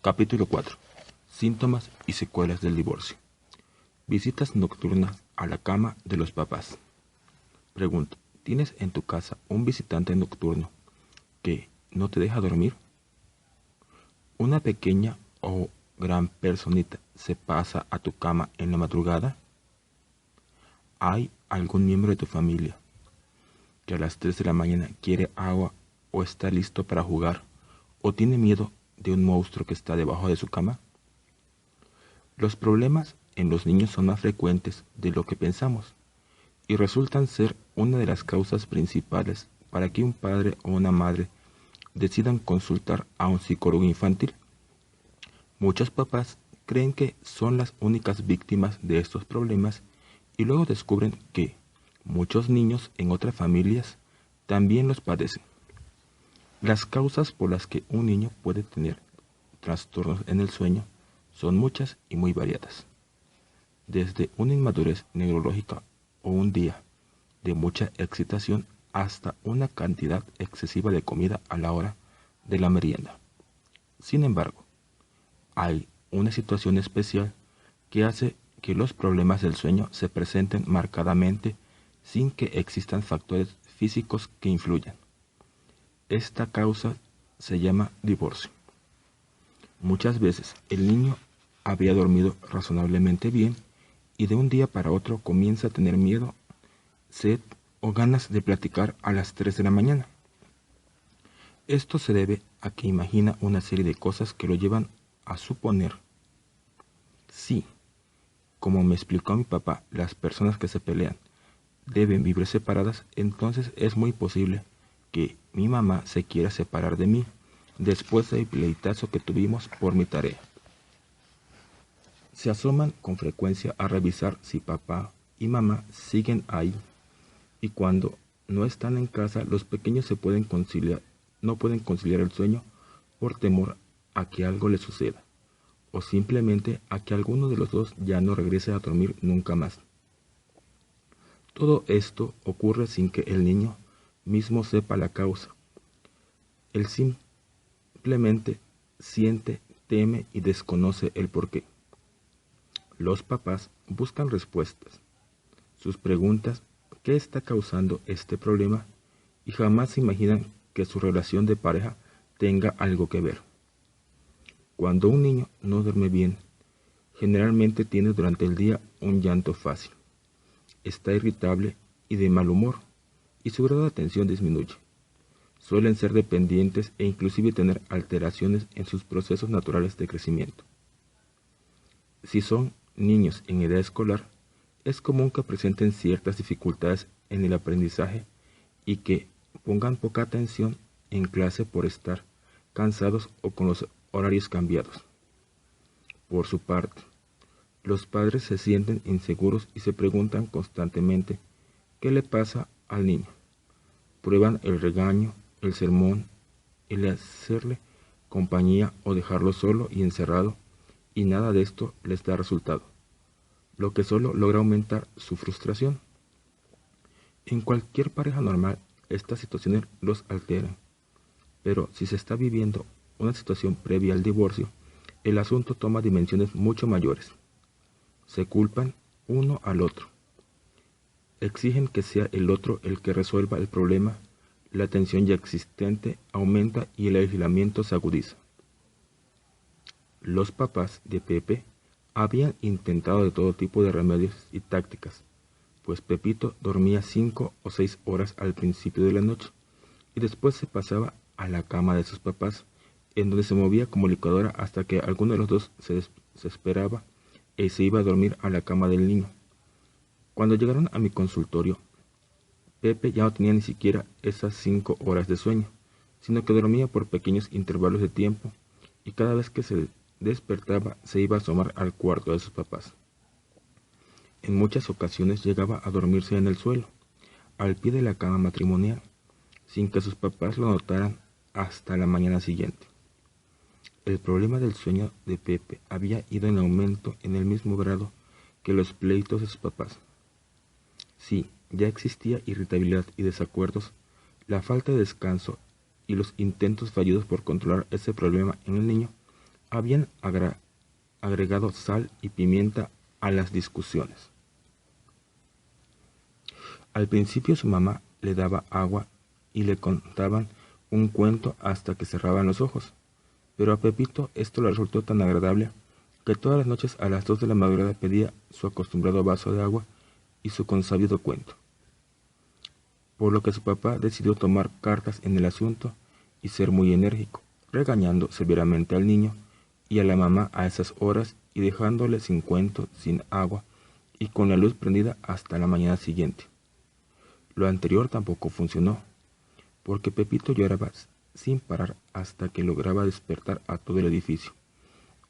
Capítulo 4. Síntomas y secuelas del divorcio. Visitas nocturnas a la cama de los papás. Pregunto, ¿tienes en tu casa un visitante nocturno que no te deja dormir? ¿Una pequeña o gran personita se pasa a tu cama en la madrugada? ¿Hay algún miembro de tu familia que a las 3 de la mañana quiere agua o está listo para jugar o tiene miedo de un monstruo que está debajo de su cama? Los problemas en los niños son más frecuentes de lo que pensamos y resultan ser una de las causas principales para que un padre o una madre decidan consultar a un psicólogo infantil. Muchos papás creen que son las únicas víctimas de estos problemas y luego descubren que muchos niños en otras familias también los padecen. Las causas por las que un niño puede tener trastornos en el sueño son muchas y muy variadas. Desde una inmadurez neurológica o un día de mucha excitación hasta una cantidad excesiva de comida a la hora de la merienda. Sin embargo, hay una situación especial que hace que los problemas del sueño se presenten marcadamente sin que existan factores físicos que influyan. Esta causa se llama divorcio. Muchas veces el niño había dormido razonablemente bien y de un día para otro comienza a tener miedo, sed o ganas de platicar a las 3 de la mañana. Esto se debe a que imagina una serie de cosas que lo llevan a suponer. Sí, como me explicó mi papá, las personas que se pelean deben vivir separadas, entonces es muy posible que mi mamá se quiera separar de mí después del pleitazo que tuvimos por mi tarea. Se asoman con frecuencia a revisar si papá y mamá siguen ahí, y cuando no están en casa, los pequeños no pueden conciliar el sueño por temor a que algo les suceda, o simplemente a que alguno de los dos ya no regrese a dormir nunca más. Todo esto ocurre sin que el niño mismo sepa la causa. Él simplemente siente, teme y desconoce el porqué. Los papás buscan respuestas. Sus preguntas, ¿qué está causando este problema? Y jamás se imaginan que su relación de pareja tenga algo que ver. Cuando un niño no duerme bien, generalmente tiene durante el día un llanto fácil. Está irritable y de mal humor, y su grado de atención disminuye. Suelen ser dependientes e inclusive tener alteraciones en sus procesos naturales de crecimiento. Si son niños en edad escolar, es común que presenten ciertas dificultades en el aprendizaje y que pongan poca atención en clase por estar cansados o con los horarios cambiados. Por su parte, los padres se sienten inseguros y se preguntan constantemente qué le pasa al niño. Prueban el regaño, el sermón, el hacerle compañía o dejarlo solo y encerrado, y nada de esto les da resultado, lo que solo logra aumentar su frustración. En cualquier pareja normal, estas situaciones los alteran, pero si se está viviendo una situación previa al divorcio, el asunto toma dimensiones mucho mayores. Se culpan uno al otro. Exigen que sea el otro el que resuelva el problema, la tensión ya existente aumenta y el aislamiento se agudiza. Los papás de Pepe habían intentado de todo tipo de remedios y tácticas, pues Pepito dormía 5 o 6 horas al principio de la noche y después se pasaba a la cama de sus papás, en donde se movía como licuadora hasta que alguno de los dos se desesperaba y se iba a dormir a la cama del niño. Cuando llegaron a mi consultorio, Pepe ya no tenía ni siquiera esas 5 horas de sueño, sino que dormía por pequeños intervalos de tiempo, y cada vez que se despertaba se iba a asomar al cuarto de sus papás. En muchas ocasiones llegaba a dormirse en el suelo, al pie de la cama matrimonial, sin que sus papás lo notaran hasta la mañana siguiente. El problema del sueño de Pepe había ido en aumento en el mismo grado que los pleitos de sus papás. Sí, ya existía irritabilidad y desacuerdos, la falta de descanso y los intentos fallidos por controlar ese problema en el niño Habían agregado sal y pimienta a las discusiones. Al principio su mamá le daba agua y le contaban un cuento hasta que cerraban los ojos, pero a Pepito esto le resultó tan agradable que todas las noches a las 2 de la madrugada pedía su acostumbrado vaso de agua y su consabido cuento. Por lo que su papá decidió tomar cartas en el asunto y ser muy enérgico, regañando severamente al niño y a la mamá a esas horas y dejándole sin cuento, sin agua y con la luz prendida hasta la mañana siguiente. Lo anterior tampoco funcionó, porque Pepito lloraba sin parar hasta que lograba despertar a todo el edificio,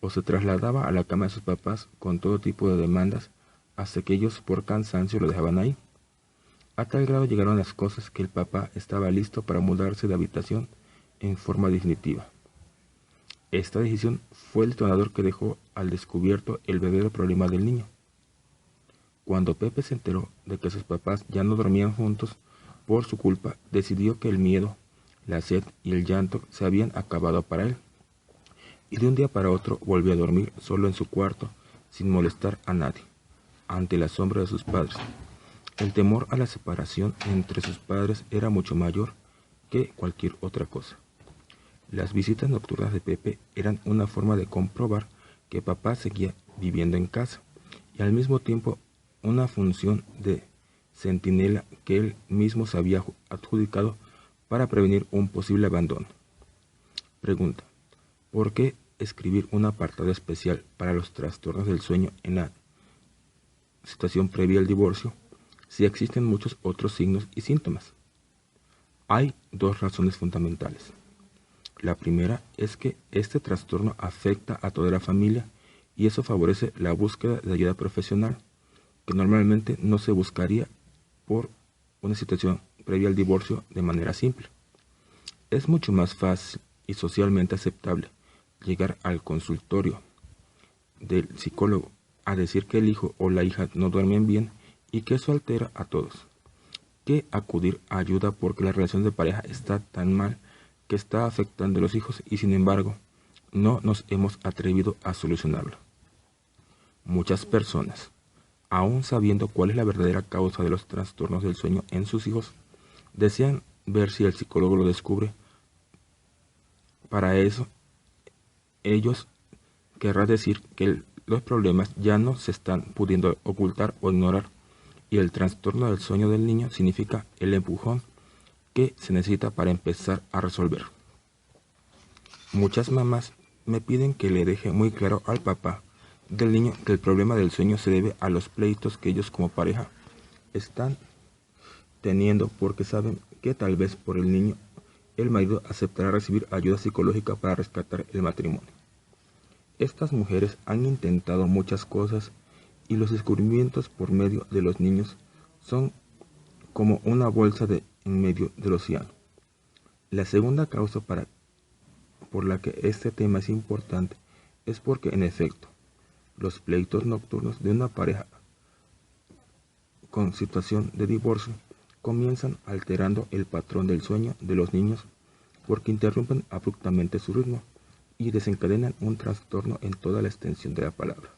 o se trasladaba a la cama de sus papás con todo tipo de demandas hasta que ellos por cansancio lo dejaban ahí. A tal grado llegaron las cosas que el papá estaba listo para mudarse de habitación en forma definitiva. Esta decisión fue el detonador que dejó al descubierto el verdadero problema del niño. Cuando Pepe se enteró de que sus papás ya no dormían juntos por su culpa, decidió que el miedo, la sed y el llanto se habían acabado para él, y de un día para otro volvió a dormir solo en su cuarto, sin molestar a nadie, ante la sombra de sus padres. El temor a la separación entre sus padres era mucho mayor que cualquier otra cosa. Las visitas nocturnas de Pepe eran una forma de comprobar que papá seguía viviendo en casa, y al mismo tiempo una función de centinela que él mismo se había adjudicado para prevenir un posible abandono. Pregunta: ¿por qué escribir un apartado especial para los trastornos del sueño en la situación previa al divorcio, si existen muchos otros signos y síntomas? Hay dos razones fundamentales. La primera es que este trastorno afecta a toda la familia y eso favorece la búsqueda de ayuda profesional, que normalmente no se buscaría por una situación previa al divorcio de manera simple. Es mucho más fácil y socialmente aceptable llegar al consultorio del psicólogo a decir que el hijo o la hija no duermen bien y que eso altera a todos, que acudir a ayuda porque la relación de pareja está tan mal que está afectando a los hijos y sin embargo no nos hemos atrevido a solucionarlo. Muchas personas, aún sabiendo cuál es la verdadera causa de los trastornos del sueño en sus hijos, desean ver si el psicólogo lo descubre. Para eso, ellos querrá decir que los problemas ya no se están pudiendo ocultar o ignorar, y el trastorno del sueño del niño significa el empujón que se necesita para empezar a resolver. Muchas mamás me piden que le deje muy claro al papá del niño que el problema del sueño se debe a los pleitos que ellos como pareja están teniendo, porque saben que tal vez por el niño el marido aceptará recibir ayuda psicológica para rescatar el matrimonio. Estas mujeres han intentado muchas cosas y los descubrimientos por medio de los niños son como una bolsa en medio del océano. La segunda causa por la que este tema es importante es porque, en efecto, los pleitos nocturnos de una pareja con situación de divorcio comienzan alterando el patrón del sueño de los niños porque interrumpen abruptamente su ritmo y desencadenan un trastorno en toda la extensión de la palabra.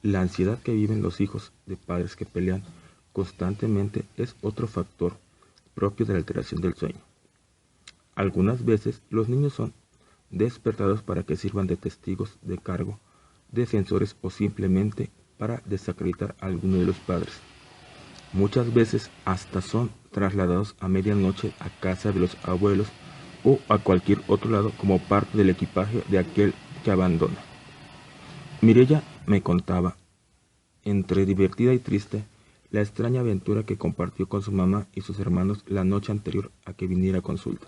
La ansiedad que viven los hijos de padres que pelean constantemente es otro factor propio de la alteración del sueño. Algunas veces los niños son despertados para que sirvan de testigos de cargo, defensores o simplemente para desacreditar a alguno de los padres. Muchas veces hasta son trasladados a medianoche a casa de los abuelos o a cualquier otro lado como parte del equipaje de aquel que abandona. Mireya me contaba, entre divertida y triste, la extraña aventura que compartió con su mamá y sus hermanos la noche anterior a que viniera a consulta.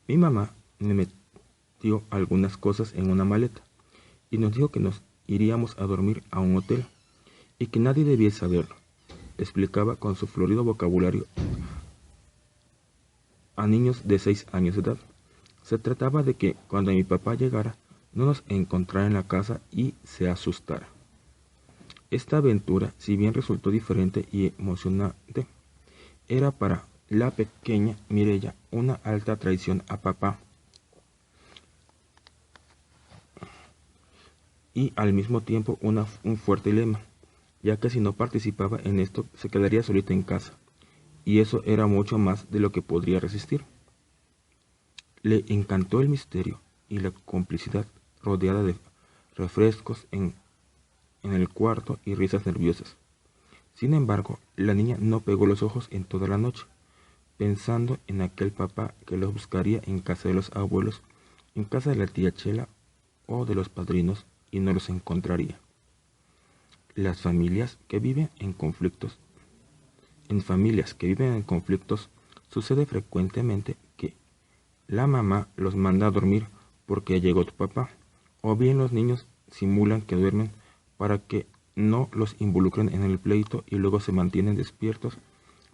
Mi mamá me metió algunas cosas en una maleta y nos dijo que nos iríamos a dormir a un hotel y que nadie debía saberlo. Explicaba con su florido vocabulario a niños de 6 años de edad. Se trataba de que cuando mi papá llegara no nos encontrara en la casa y se asustara. Esta aventura, si bien resultó diferente y emocionante, era para la pequeña Mireya una alta traición a papá. y al mismo tiempo un fuerte dilema, ya que si no participaba en esto se quedaría solita en casa, y eso era mucho más de lo que podría resistir. Le encantó el misterio y la complicidad rodeada de refrescos en el cuarto y risas nerviosas. Sin embargo, la niña no pegó los ojos en toda la noche, pensando en aquel papá que los buscaría en casa de los abuelos, en casa de la tía Chela o de los padrinos, y no los encontraría. Las familias que viven en conflictos, sucede frecuentemente que la mamá los manda a dormir porque llegó tu papá, o bien los niños simulan que duermen para que no los involucren en el pleito y luego se mantienen despiertos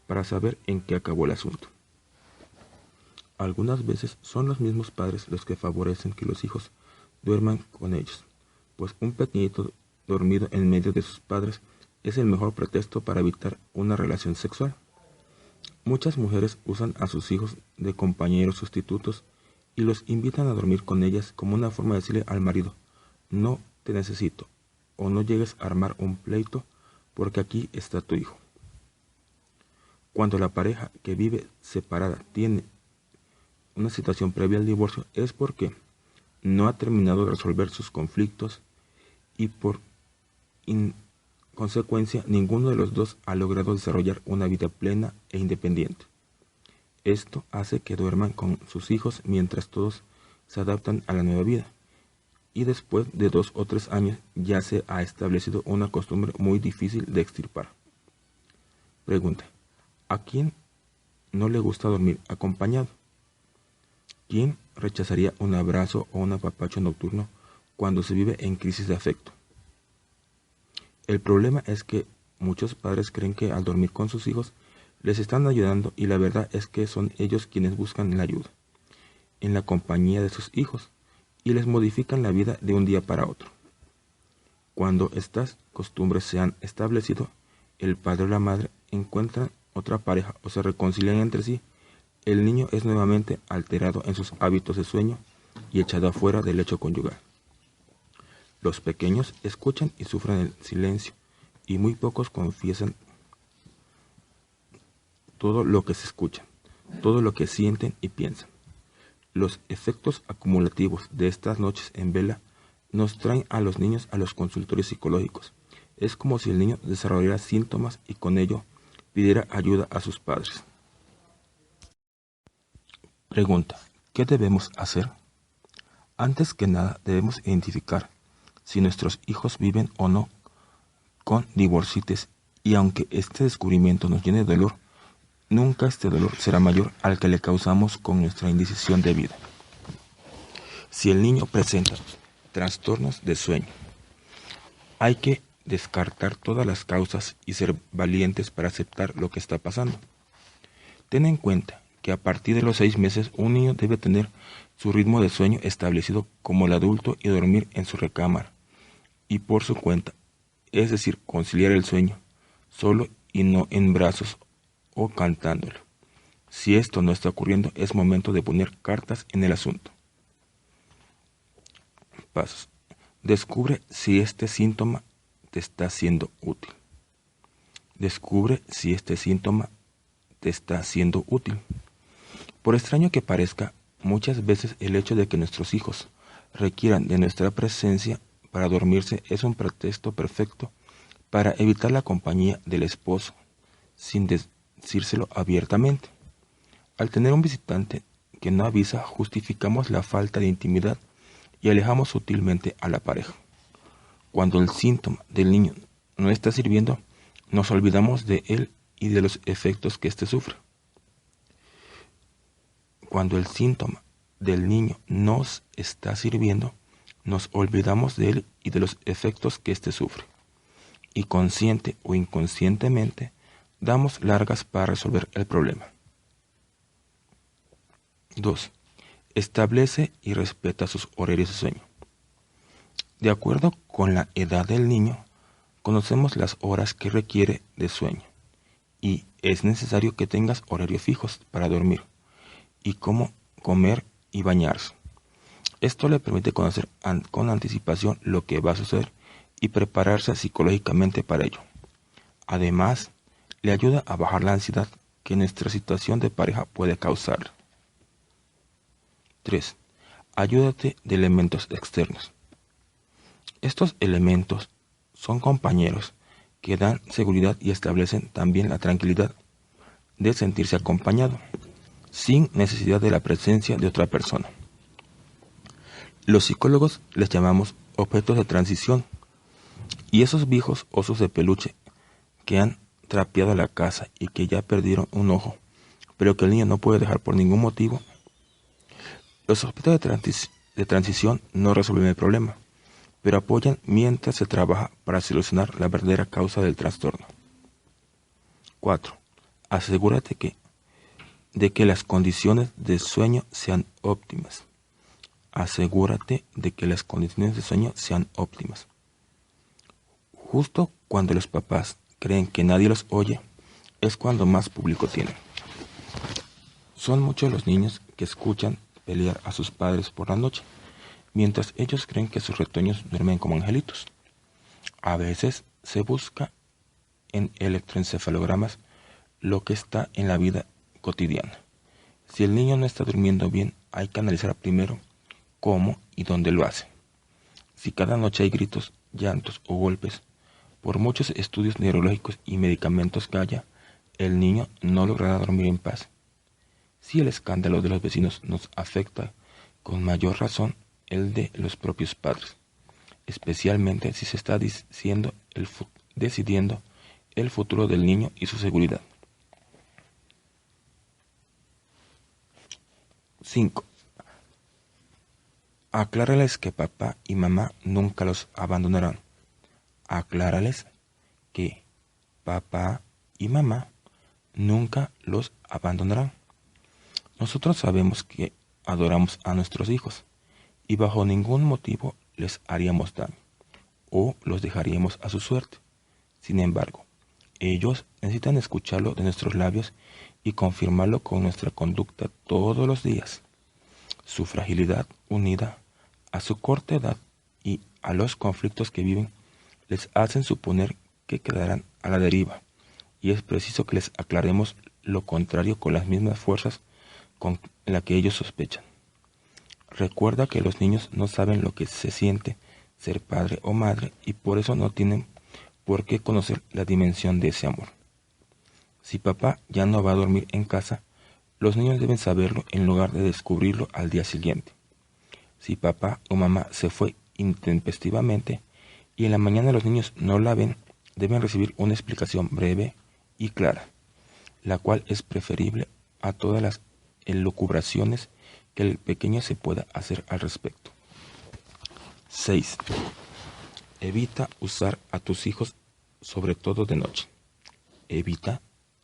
para saber en qué acabó el asunto. Algunas veces son los mismos padres los que favorecen que los hijos duerman con ellos, pues un pequeñito dormido en medio de sus padres es el mejor pretexto para evitar una relación sexual. Muchas mujeres usan a sus hijos de compañeros sustitutos y los invitan a dormir con ellas como una forma de decirle al marido: no te necesito, o no llegues a armar un pleito porque aquí está tu hijo. Cuando la pareja que vive separada tiene una situación previa al divorcio es porque no ha terminado de resolver sus conflictos y por consecuencia ninguno de los dos ha logrado desarrollar una vida plena e independiente. Esto hace que duerman con sus hijos mientras todos se adaptan a la nueva vida, y después de 2 o 3 años ya se ha establecido una costumbre muy difícil de extirpar. Pregunta: ¿a quién no le gusta dormir acompañado? ¿Quién rechazaría un abrazo o un apapacho nocturno cuando se vive en crisis de afecto? El problema es que muchos padres creen que al dormir con sus hijos les están ayudando, y la verdad es que son ellos quienes buscan la ayuda en la compañía de sus hijos y les modifican la vida de un día para otro. Cuando estas costumbres se han establecido, el padre o la madre encuentran otra pareja o se reconcilian entre sí, el niño es nuevamente alterado en sus hábitos de sueño y echado afuera del lecho conyugal. Los pequeños escuchan y sufren el silencio, y muy pocos confiesan todo lo que se escuchan, todo lo que sienten y piensan. Los efectos acumulativos de estas noches en vela nos traen a los niños a los consultorios psicológicos. Es como si el niño desarrollara síntomas y con ello pidiera ayuda a sus padres. Pregunta: ¿qué debemos hacer? Antes que nada debemos identificar si nuestros hijos viven o no con divorcites, y aunque este descubrimiento nos llene de dolor, nunca este dolor será mayor al que le causamos con nuestra indecisión de vida. Si el niño presenta trastornos de sueño, hay que descartar todas las causas y ser valientes para aceptar lo que está pasando. Ten en cuenta que a partir de los 6 meses un niño debe tener su ritmo de sueño establecido como el adulto y dormir en su recámara y por su cuenta, es decir, conciliar el sueño solo y no en brazos o cantándolo. Si esto no está ocurriendo, es momento de poner cartas en el asunto. Pasos. Descubre si este síntoma te está siendo útil. Descubre si este síntoma te está siendo útil. Por extraño que parezca, muchas veces el hecho de que nuestros hijos requieran de nuestra presencia para dormirse es un pretexto perfecto para evitar la compañía del esposo, sin decírselo abiertamente. Al tener un visitante que no avisa, justificamos la falta de intimidad y alejamos sutilmente a la pareja. Cuando el síntoma del niño no está sirviendo, nos olvidamos de él y de los efectos que éste sufre. Cuando el síntoma del niño nos está sirviendo, nos olvidamos de él y de los efectos que éste sufre. Y consciente o inconscientemente, damos largas para resolver el problema. 2. Establece y respeta sus horarios de sueño. De acuerdo con la edad del niño, conocemos las horas que requiere de sueño y es necesario que tengas horarios fijos para dormir y cómo comer y bañarse. Esto le permite conocer con anticipación lo que va a suceder y prepararse psicológicamente para ello. Además, le ayuda a bajar la ansiedad que nuestra situación de pareja puede causar. 3. Ayúdate de elementos externos. Estos elementos son compañeros que dan seguridad y establecen también la tranquilidad de sentirse acompañado, sin necesidad de la presencia de otra persona. Los psicólogos les llamamos objetos de transición, y esos viejos osos de peluche que han trapeado la casa y que ya perdieron un ojo, pero que el niño no puede dejar por ningún motivo. Los objetos de transición no resuelven el problema, pero apoyan mientras se trabaja para solucionar la verdadera causa del trastorno. 4. Asegúrate de que las condiciones de sueño sean óptimas. Asegúrate de que las condiciones de sueño sean óptimas. Justo cuando los papás creen que nadie los oye, es cuando más público tienen. Son muchos los niños que escuchan pelear a sus padres por la noche, mientras ellos creen que sus retoños duermen como angelitos. A veces se busca en electroencefalogramas lo que está en la vida cotidiana. Si el niño no está durmiendo bien, hay que analizar primero cómo y dónde lo hace. Si cada noche hay gritos, llantos o golpes, por muchos estudios neurológicos y medicamentos que haya, el niño no logrará dormir en paz. Si el escándalo de los vecinos nos afecta, con mayor razón el de los propios padres, especialmente si se está decidiendo el futuro del niño y su seguridad. 5. Aclárales que papá y mamá nunca los abandonarán. Aclárales que papá y mamá nunca los abandonarán. Nosotros sabemos que adoramos a nuestros hijos y bajo ningún motivo les haríamos daño o los dejaríamos a su suerte. Sin embargo, ellos necesitan escucharlo de nuestros labios y confirmarlo con nuestra conducta todos los días. Su fragilidad, unida a su corta edad y a los conflictos que viven, les hacen suponer que quedarán a la deriva, y es preciso que les aclaremos lo contrario con las mismas fuerzas con la que ellos sospechan. Recuerda que los niños no saben lo que se siente ser padre o madre y por eso no tienen por qué conocer la dimensión de ese amor. Si papá ya no va a dormir en casa, los niños deben saberlo en lugar de descubrirlo al día siguiente. Si papá o mamá se fue intempestivamente y en la mañana los niños no la ven, deben recibir una explicación breve y clara, la cual es preferible a todas las elucubraciones que el pequeño se pueda hacer al respecto. 6. Evita usar a tus hijos sobre todo de noche. Evita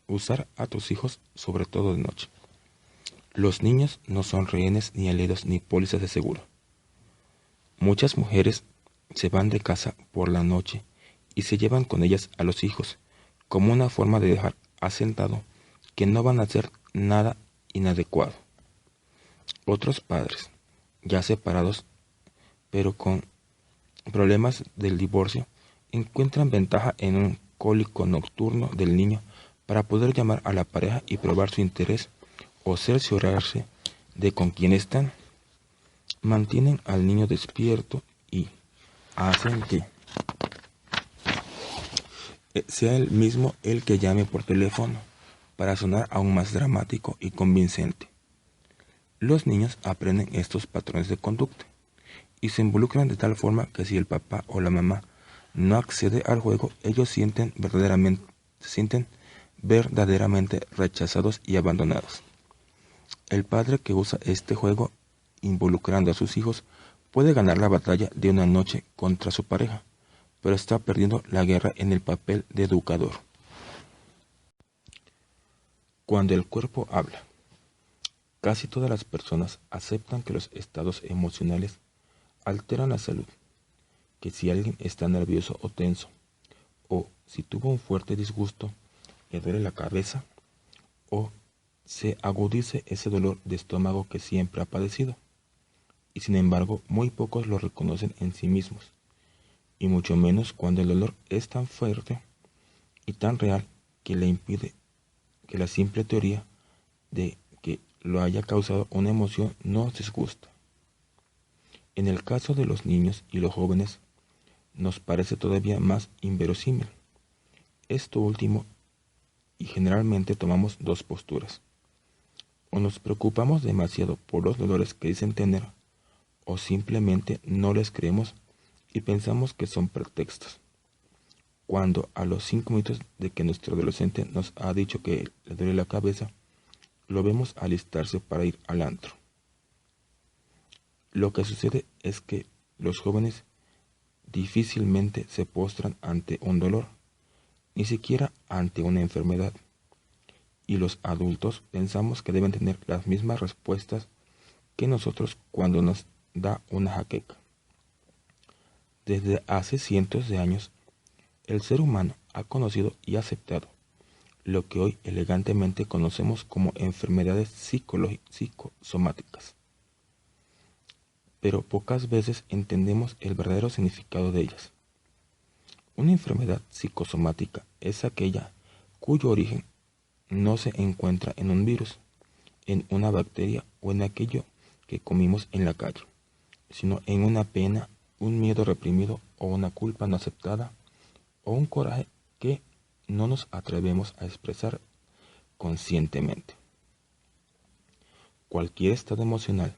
usar a tus hijos sobre todo de noche. Los niños no son rehenes ni aliados ni pólizas de seguro. Muchas mujeres se van de casa por la noche y se llevan con ellas a los hijos como una forma de dejar asentado que no van a hacer nada inadecuado. Otros padres, ya separados, pero con problemas del divorcio, encuentran ventaja en un cólico nocturno del niño para poder llamar a la pareja y probar su interés o cerciorarse de con quién están. Mantienen al niño despierto y hacen que sea él mismo el que llame por teléfono para sonar aún más dramático y convincente. Los niños aprenden estos patrones de conducta y se involucran de tal forma que si el papá o la mamá no accede al juego, ellos se sienten verdaderamente rechazados y abandonados. El padre que usa este juego involucrando a sus hijos puede ganar la batalla de una noche contra su pareja, pero está perdiendo la guerra en el papel de educador. Cuando el cuerpo habla. Casi todas las personas aceptan que los estados emocionales alteran la salud, que si alguien está nervioso o tenso, o si tuvo un fuerte disgusto, le duele la cabeza, o se agudice ese dolor de estómago que siempre ha padecido. y sin embargo muy pocos lo reconocen en sí mismos, y mucho menos cuando el dolor es tan fuerte y tan real que le impide que la simple teoría de que lo haya causado una emoción nos disgusta. En el caso de los niños y los jóvenes, nos parece todavía más inverosímil esto último, y generalmente tomamos dos posturas. O nos preocupamos demasiado por los dolores que dicen tener, o simplemente no les creemos y pensamos que son pretextos. Cuando a los 5 minutos de que nuestro adolescente nos ha dicho que le duele la cabeza, lo vemos alistarse para ir al antro. Lo que sucede es que los jóvenes difícilmente se postran ante un dolor, ni siquiera ante una enfermedad. Y los adultos pensamos que deben tener las mismas respuestas que nosotros cuando nos da una jaqueca. Desde hace cientos de años, el ser humano ha conocido y aceptado lo que hoy elegantemente conocemos como enfermedades psicosomáticas. Pero pocas veces entendemos el verdadero significado de ellas. Una enfermedad psicosomática es aquella cuyo origen no se encuentra en un virus, en una bacteria o en aquello que comimos en la calle, sino en una pena, un miedo reprimido o una culpa no aceptada o un coraje que no nos atrevemos a expresar conscientemente. Cualquier estado emocional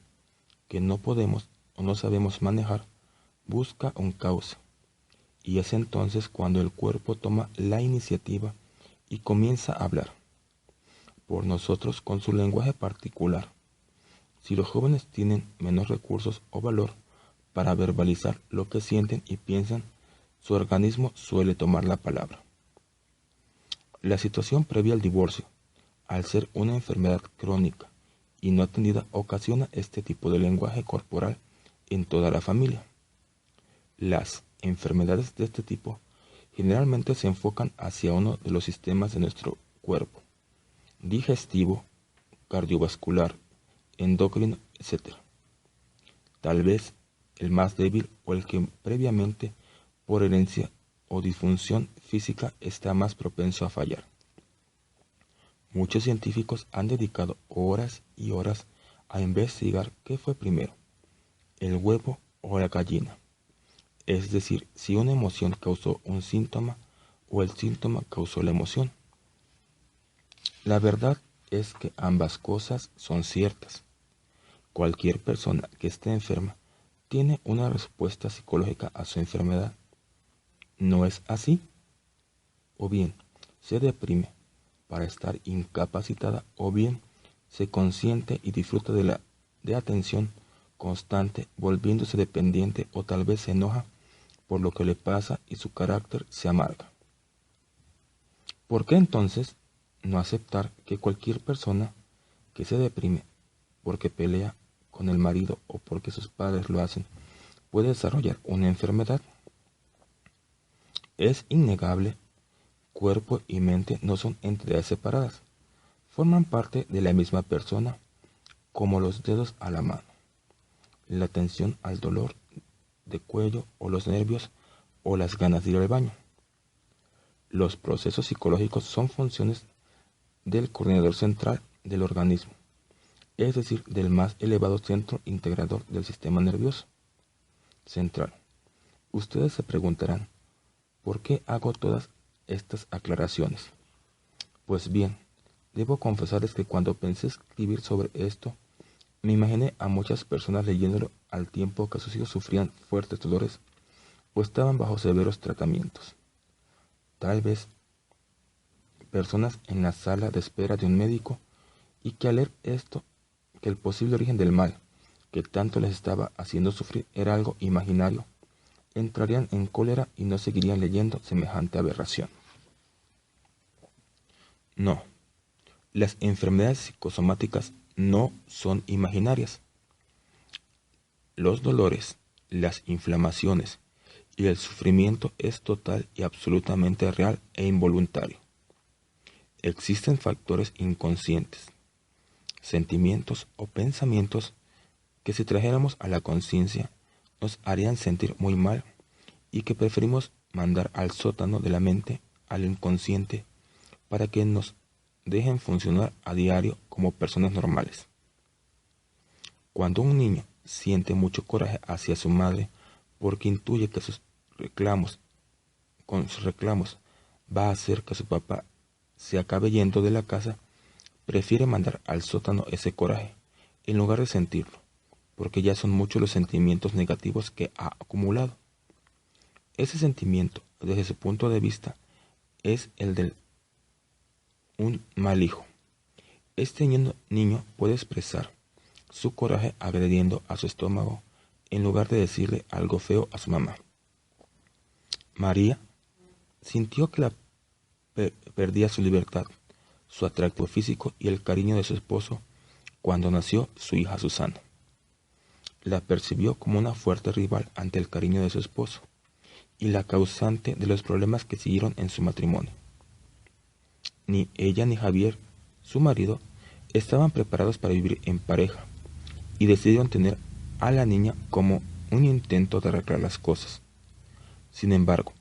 que no podemos o no sabemos manejar busca un cauce, y es entonces cuando el cuerpo toma la iniciativa y comienza a hablar por nosotros con su lenguaje particular. Si los jóvenes tienen menos recursos o valor para verbalizar lo que sienten y piensan, su organismo suele tomar la palabra. La situación previa al divorcio, al ser una enfermedad crónica y no atendida, ocasiona este tipo de lenguaje corporal en toda la familia. Las enfermedades de este tipo generalmente se enfocan hacia uno de los sistemas de nuestro cuerpo: digestivo, cardiovascular, endocrino, etc. Tal vez el más débil o el que previamente, por herencia o disfunción física, está más propenso a fallar. Muchos científicos han dedicado horas y horas a investigar qué fue primero, el huevo o la gallina. Es decir, si una emoción causó un síntoma o el síntoma causó la emoción. La verdad es que ambas cosas son ciertas. Cualquier persona que esté enferma tiene una respuesta psicológica a su enfermedad. ¿No es así? O bien se deprime para estar incapacitada, o bien se consiente y disfruta de atención constante, volviéndose dependiente, o tal vez se enoja por lo que le pasa y su carácter se amarga. ¿Por qué entonces no aceptar que cualquier persona que se deprime porque pelea con el marido o porque sus padres lo hacen puede desarrollar una enfermedad? Es innegable, cuerpo y mente no son entidades separadas, forman parte de la misma persona, como los dedos a la mano, la atención al dolor de cuello o los nervios o las ganas de ir al baño. Los procesos psicológicos son funciones del coordinador central del organismo, es decir, del más elevado centro integrador del sistema nervioso central. Ustedes se preguntarán, ¿por qué hago todas estas aclaraciones? Pues bien, debo confesarles que cuando pensé escribir sobre esto, me imaginé a muchas personas leyéndolo al tiempo que sus hijos sufrían fuertes dolores o estaban bajo severos tratamientos. Tal vez personas en la sala de espera de un médico, y que al leer esto, que el posible origen del mal que tanto les estaba haciendo sufrir era algo imaginario, entrarían en cólera y no seguirían leyendo semejante aberración. No, las enfermedades psicosomáticas no son imaginarias. Los dolores, las inflamaciones y el sufrimiento es total y absolutamente real e involuntario. Existen factores inconscientes, sentimientos o pensamientos que si trajéramos a la conciencia nos harían sentir muy mal y que preferimos mandar al sótano de la mente, al inconsciente, para que nos dejen funcionar a diario como personas normales. Cuando un niño siente mucho coraje hacia su madre porque intuye que con sus reclamos va a hacer que su papá se acabe yendo de la casa, prefiere mandar al sótano ese coraje, en lugar de sentirlo, porque ya son muchos los sentimientos negativos que ha acumulado. Ese sentimiento, desde su punto de vista, es el de un mal hijo. Este niño puede expresar su coraje agrediendo a su estómago en lugar de decirle algo feo a su mamá. María sintió que perdía su libertad, su atractivo físico y el cariño de su esposo cuando nació su hija Susana. La percibió como una fuerte rival ante el cariño de su esposo y la causante de los problemas que siguieron en su matrimonio. Ni ella ni Javier, su marido, estaban preparados para vivir en pareja y decidieron tener a la niña como un intento de arreglar las cosas. Sin embargo,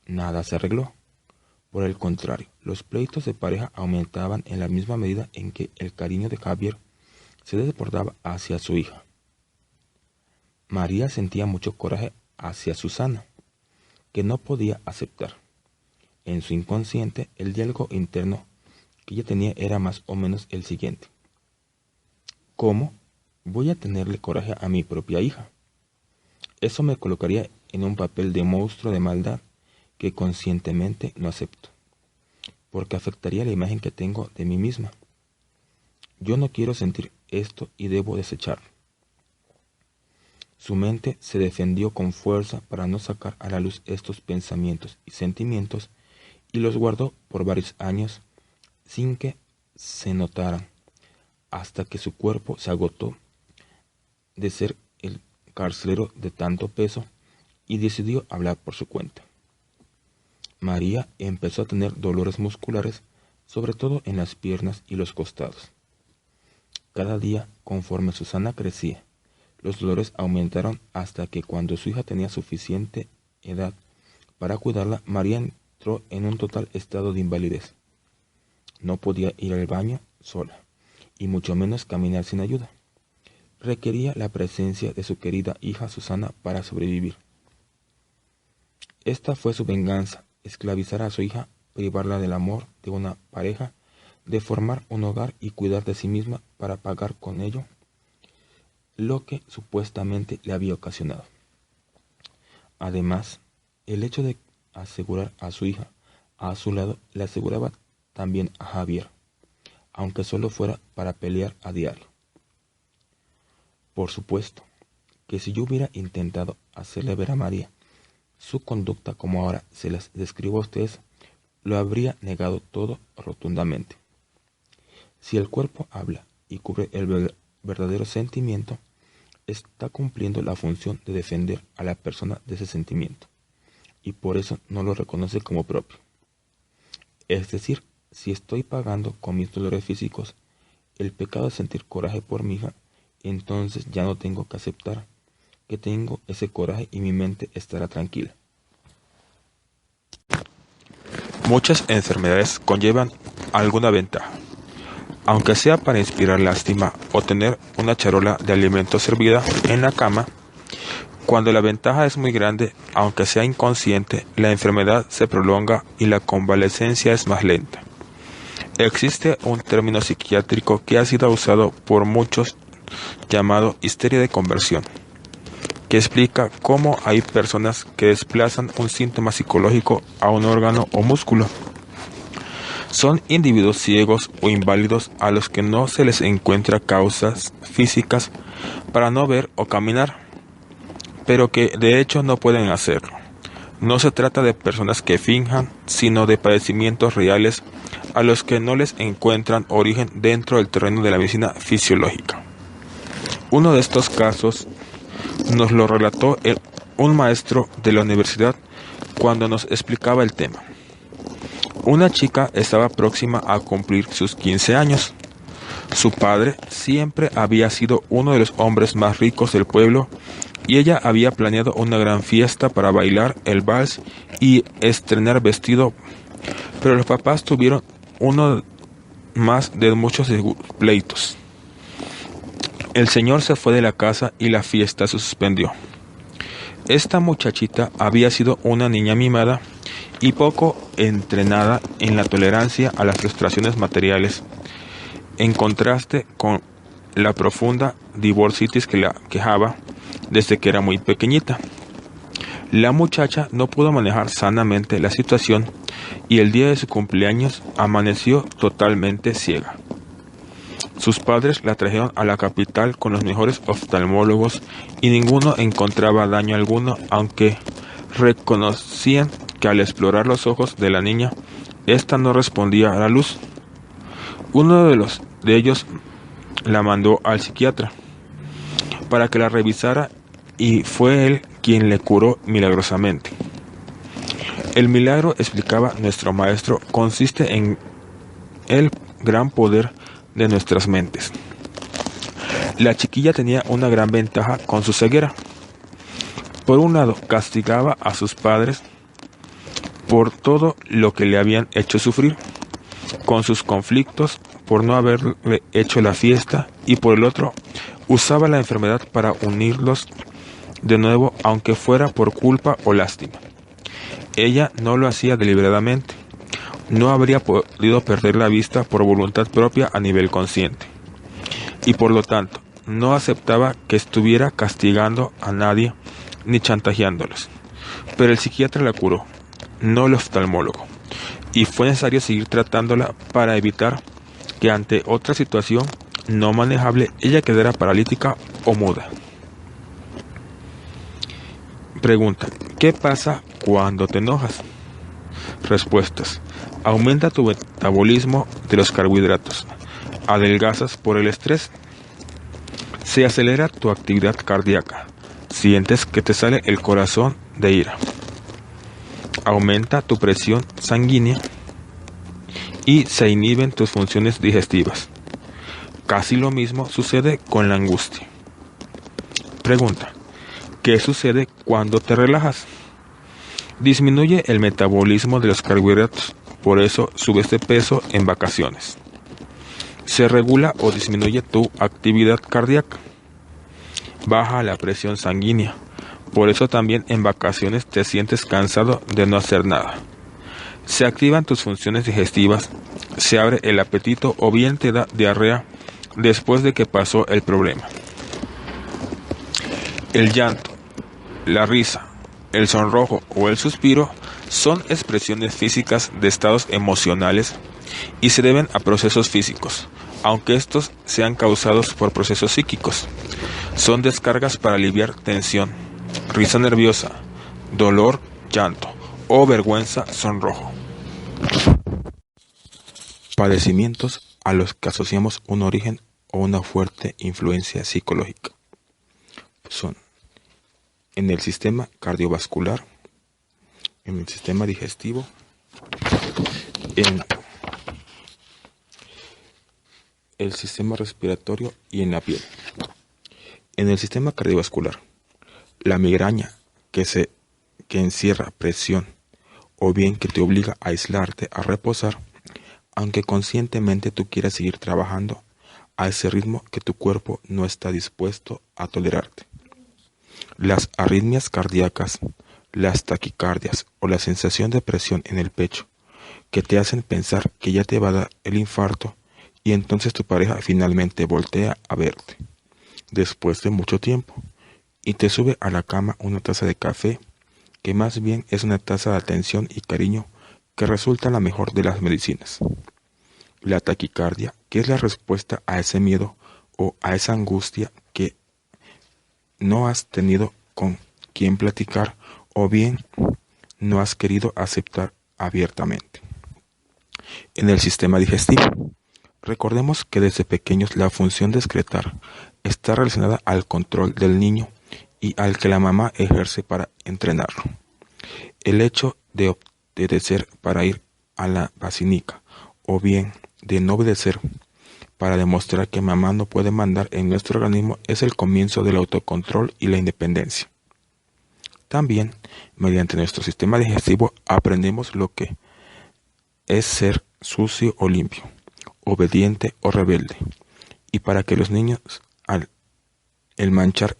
nada se arregló. Por el contrario, los pleitos de pareja aumentaban en la misma medida en que el cariño de Javier se desbordaba hacia su hija. María sentía mucho coraje hacia Susana, que no podía aceptar. En su inconsciente, el diálogo interno que ella tenía era más o menos el siguiente: ¿cómo voy a tenerle coraje a mi propia hija? Eso me colocaría en un papel de monstruo de maldad que conscientemente no acepto, porque afectaría la imagen que tengo de mí misma. Yo no quiero sentir esto y debo desecharlo. Su mente se defendió con fuerza para no sacar a la luz estos pensamientos y sentimientos y los guardó por varios años sin que se notaran, hasta que su cuerpo se agotó de ser el carcelero de tanto peso y decidió hablar por su cuenta. María empezó a tener dolores musculares, sobre todo en las piernas y los costados. Cada día, conforme Susana crecía, los dolores aumentaron hasta que cuando su hija tenía suficiente edad para cuidarla, María entró en un total estado de invalidez. No podía ir al baño sola, y mucho menos caminar sin ayuda. Requería la presencia de su querida hija Susana para sobrevivir. Esta fue su venganza: esclavizar a su hija, privarla del amor de una pareja, de formar un hogar y cuidar de sí misma para pagar con ello lo que supuestamente le había ocasionado. Además, el hecho de asegurar a su hija a su lado le aseguraba también a Javier, aunque solo fuera para pelear a diario. Por supuesto que si yo hubiera intentado hacerle ver a María su conducta como ahora se las describo a ustedes, lo habría negado todo rotundamente. Si el cuerpo habla y cubre el verdadero sentimiento, está cumpliendo la función de defender a la persona de ese sentimiento, y por eso no lo reconoce como propio. Es decir, si estoy pagando con mis dolores físicos el pecado de sentir coraje por mi hija, entonces ya no tengo que aceptar que tengo ese coraje y mi mente estará tranquila. Muchas enfermedades conllevan alguna ventaja, aunque sea para inspirar lástima o tener una charola de alimento servida en la cama. Cuando la ventaja es muy grande, aunque sea inconsciente, la enfermedad se prolonga y la convalecencia es más lenta. Existe un término psiquiátrico que ha sido usado por muchos llamado histeria de conversión, que explica cómo hay personas que desplazan un síntoma psicológico a un órgano o músculo. Son individuos ciegos o inválidos a los que no se les encuentra causas físicas para no ver o caminar, pero que de hecho no pueden hacerlo. No se trata de personas que finjan, sino de padecimientos reales a los que no les encuentran origen dentro del terreno de la medicina fisiológica. Uno de estos casos nos lo relató un maestro de la universidad cuando nos explicaba el tema. Una chica estaba próxima a cumplir sus 15 años. Su padre siempre había sido uno de los hombres más ricos del pueblo y ella había planeado una gran fiesta para bailar el vals y estrenar vestido, pero los papás tuvieron uno más de muchos pleitos. El señor se fue de la casa y la fiesta se suspendió. Esta muchachita había sido una niña mimada y poco entrenada en la tolerancia a las frustraciones materiales, en contraste con la profunda divorcitis que la quejaba desde que era muy pequeñita. La muchacha no pudo manejar sanamente la situación y el día de su cumpleaños amaneció totalmente ciega. Sus padres la trajeron a la capital con los mejores oftalmólogos y ninguno encontraba daño alguno, aunque reconocían que al explorar los ojos de la niña, ésta no respondía a la luz. Uno de ellos la mandó al psiquiatra para que la revisara y fue él quien le curó milagrosamente. El milagro, explicaba nuestro maestro, consiste en el gran poder de nuestras mentes. La chiquilla tenía una gran ventaja con su ceguera. Por un lado, castigaba a sus padres por todo lo que le habían hecho sufrir, con sus conflictos por no haberle hecho la fiesta, y por el otro, usaba la enfermedad para unirlos de nuevo, aunque fuera por culpa o lástima. Ella no lo hacía deliberadamente. No habría podido perder la vista por voluntad propia a nivel consciente. Y por lo tanto, no aceptaba que estuviera castigando a nadie ni chantajeándolos. Pero el psiquiatra la curó, no el oftalmólogo, y fue necesario seguir tratándola para evitar que ante otra situación no manejable ella quedara paralítica o muda. Pregunta: ¿qué pasa cuando te enojas? Respuestas: aumenta tu metabolismo de los carbohidratos, adelgazas por el estrés, se acelera tu actividad cardíaca, sientes que te sale el corazón de ira, aumenta tu presión sanguínea y se inhiben tus funciones digestivas. Casi lo mismo sucede con la angustia. Pregunta: ¿qué sucede cuando te relajas? Disminuye el metabolismo de los carbohidratos, por eso subes de peso en vacaciones. Se regula o disminuye tu actividad cardíaca. Baja la presión sanguínea, por eso también en vacaciones te sientes cansado de no hacer nada. Se activan tus funciones digestivas, se abre el apetito o bien te da diarrea después de que pasó el problema. El llanto, la risa, el sonrojo o el suspiro son expresiones físicas de estados emocionales y se deben a procesos físicos, aunque estos sean causados por procesos psíquicos. Son descargas para aliviar tensión, risa nerviosa, dolor, llanto o vergüenza, sonrojo. Padecimientos a los que asociamos un origen o una fuerte influencia psicológica son en el sistema cardiovascular, en el sistema digestivo, en el sistema respiratorio y en la piel. En el sistema cardiovascular, la migraña que encierra presión o bien que te obliga a aislarte, a reposar, aunque conscientemente tú quieras seguir trabajando a ese ritmo que tu cuerpo no está dispuesto a tolerarte. Las arritmias cardíacas, las taquicardias o la sensación de presión en el pecho que te hacen pensar que ya te va a dar el infarto y entonces tu pareja finalmente voltea a verte después de mucho tiempo y te sube a la cama una taza de café que más bien es una taza de atención y cariño que resulta la mejor de las medicinas. La taquicardia, que es la respuesta a ese miedo o a esa angustia que no has tenido con quien platicar o bien no has querido aceptar abiertamente. En el sistema digestivo, recordemos que desde pequeños la función de excretar está relacionada al control del niño y al que la mamá ejerce para entrenarlo. El hecho de obedecer para ir a la vacinica o bien de no obedecer para demostrar que mamá no puede mandar en nuestro organismo es el comienzo del autocontrol y la independencia. También, mediante nuestro sistema digestivo, aprendemos lo que es ser sucio o limpio, obediente o rebelde. Y para que los niños, el manchar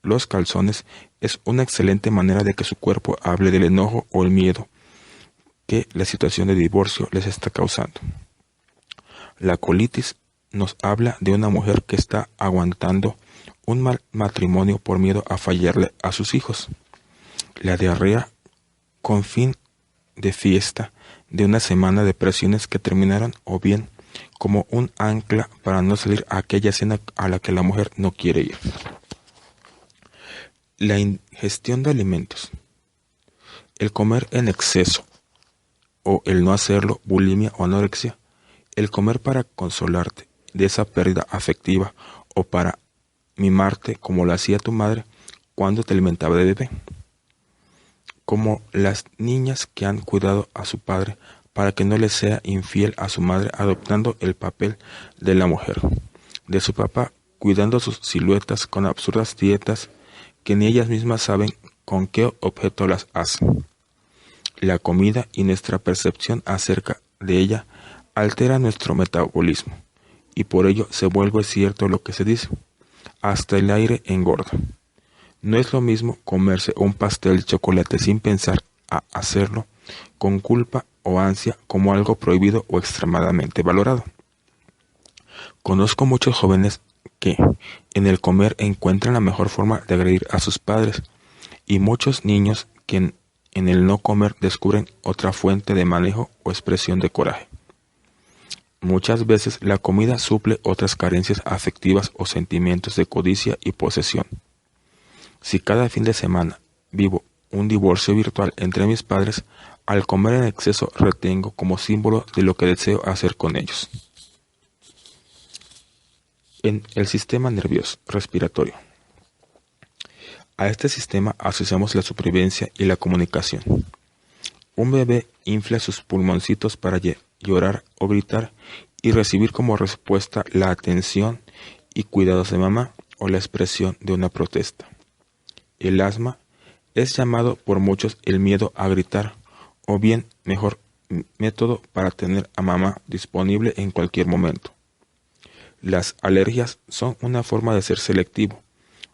los calzones es una excelente manera de que su cuerpo hable del enojo o el miedo que la situación de divorcio les está causando. La colitis nos habla de una mujer que está aguantando un mal matrimonio por miedo a fallarle a sus hijos. La diarrea con fin de fiesta de una semana de presiones que terminaron o bien como un ancla para no salir a aquella cena a la que la mujer no quiere ir. La ingestión de alimentos. El comer en exceso o el no hacerlo, bulimia o anorexia. El comer para consolarte de esa pérdida afectiva o para mimarte como lo hacía tu madre cuando te alimentaba de bebé. Como las niñas que han cuidado a su padre para que no le sea infiel a su madre adoptando el papel de la mujer, de su papá cuidando sus siluetas con absurdas dietas que ni ellas mismas saben con qué objeto las hacen. La comida y nuestra percepción acerca de ella altera nuestro metabolismo y por ello se vuelve cierto lo que se dice, hasta el aire engorda. No es lo mismo comerse un pastel de chocolate sin pensar a hacerlo, con culpa o ansia como algo prohibido o extremadamente valorado. Conozco muchos jóvenes que en el comer encuentran la mejor forma de agredir a sus padres y muchos niños que en el no comer descubren otra fuente de manejo o expresión de coraje. Muchas veces la comida suple otras carencias afectivas o sentimientos de codicia y posesión. Si cada fin de semana vivo un divorcio virtual entre mis padres, al comer en exceso retengo como símbolo de lo que deseo hacer con ellos. En el sistema nervioso respiratorio. A este sistema asociamos la supervivencia y la comunicación. Un bebé infla sus pulmoncitos para llorar o gritar y recibir como respuesta la atención y cuidados de mamá o la expresión de una protesta. El asma es llamado por muchos el miedo a gritar, o bien mejor método para tener a mamá disponible en cualquier momento. Las alergias son una forma de ser selectivo,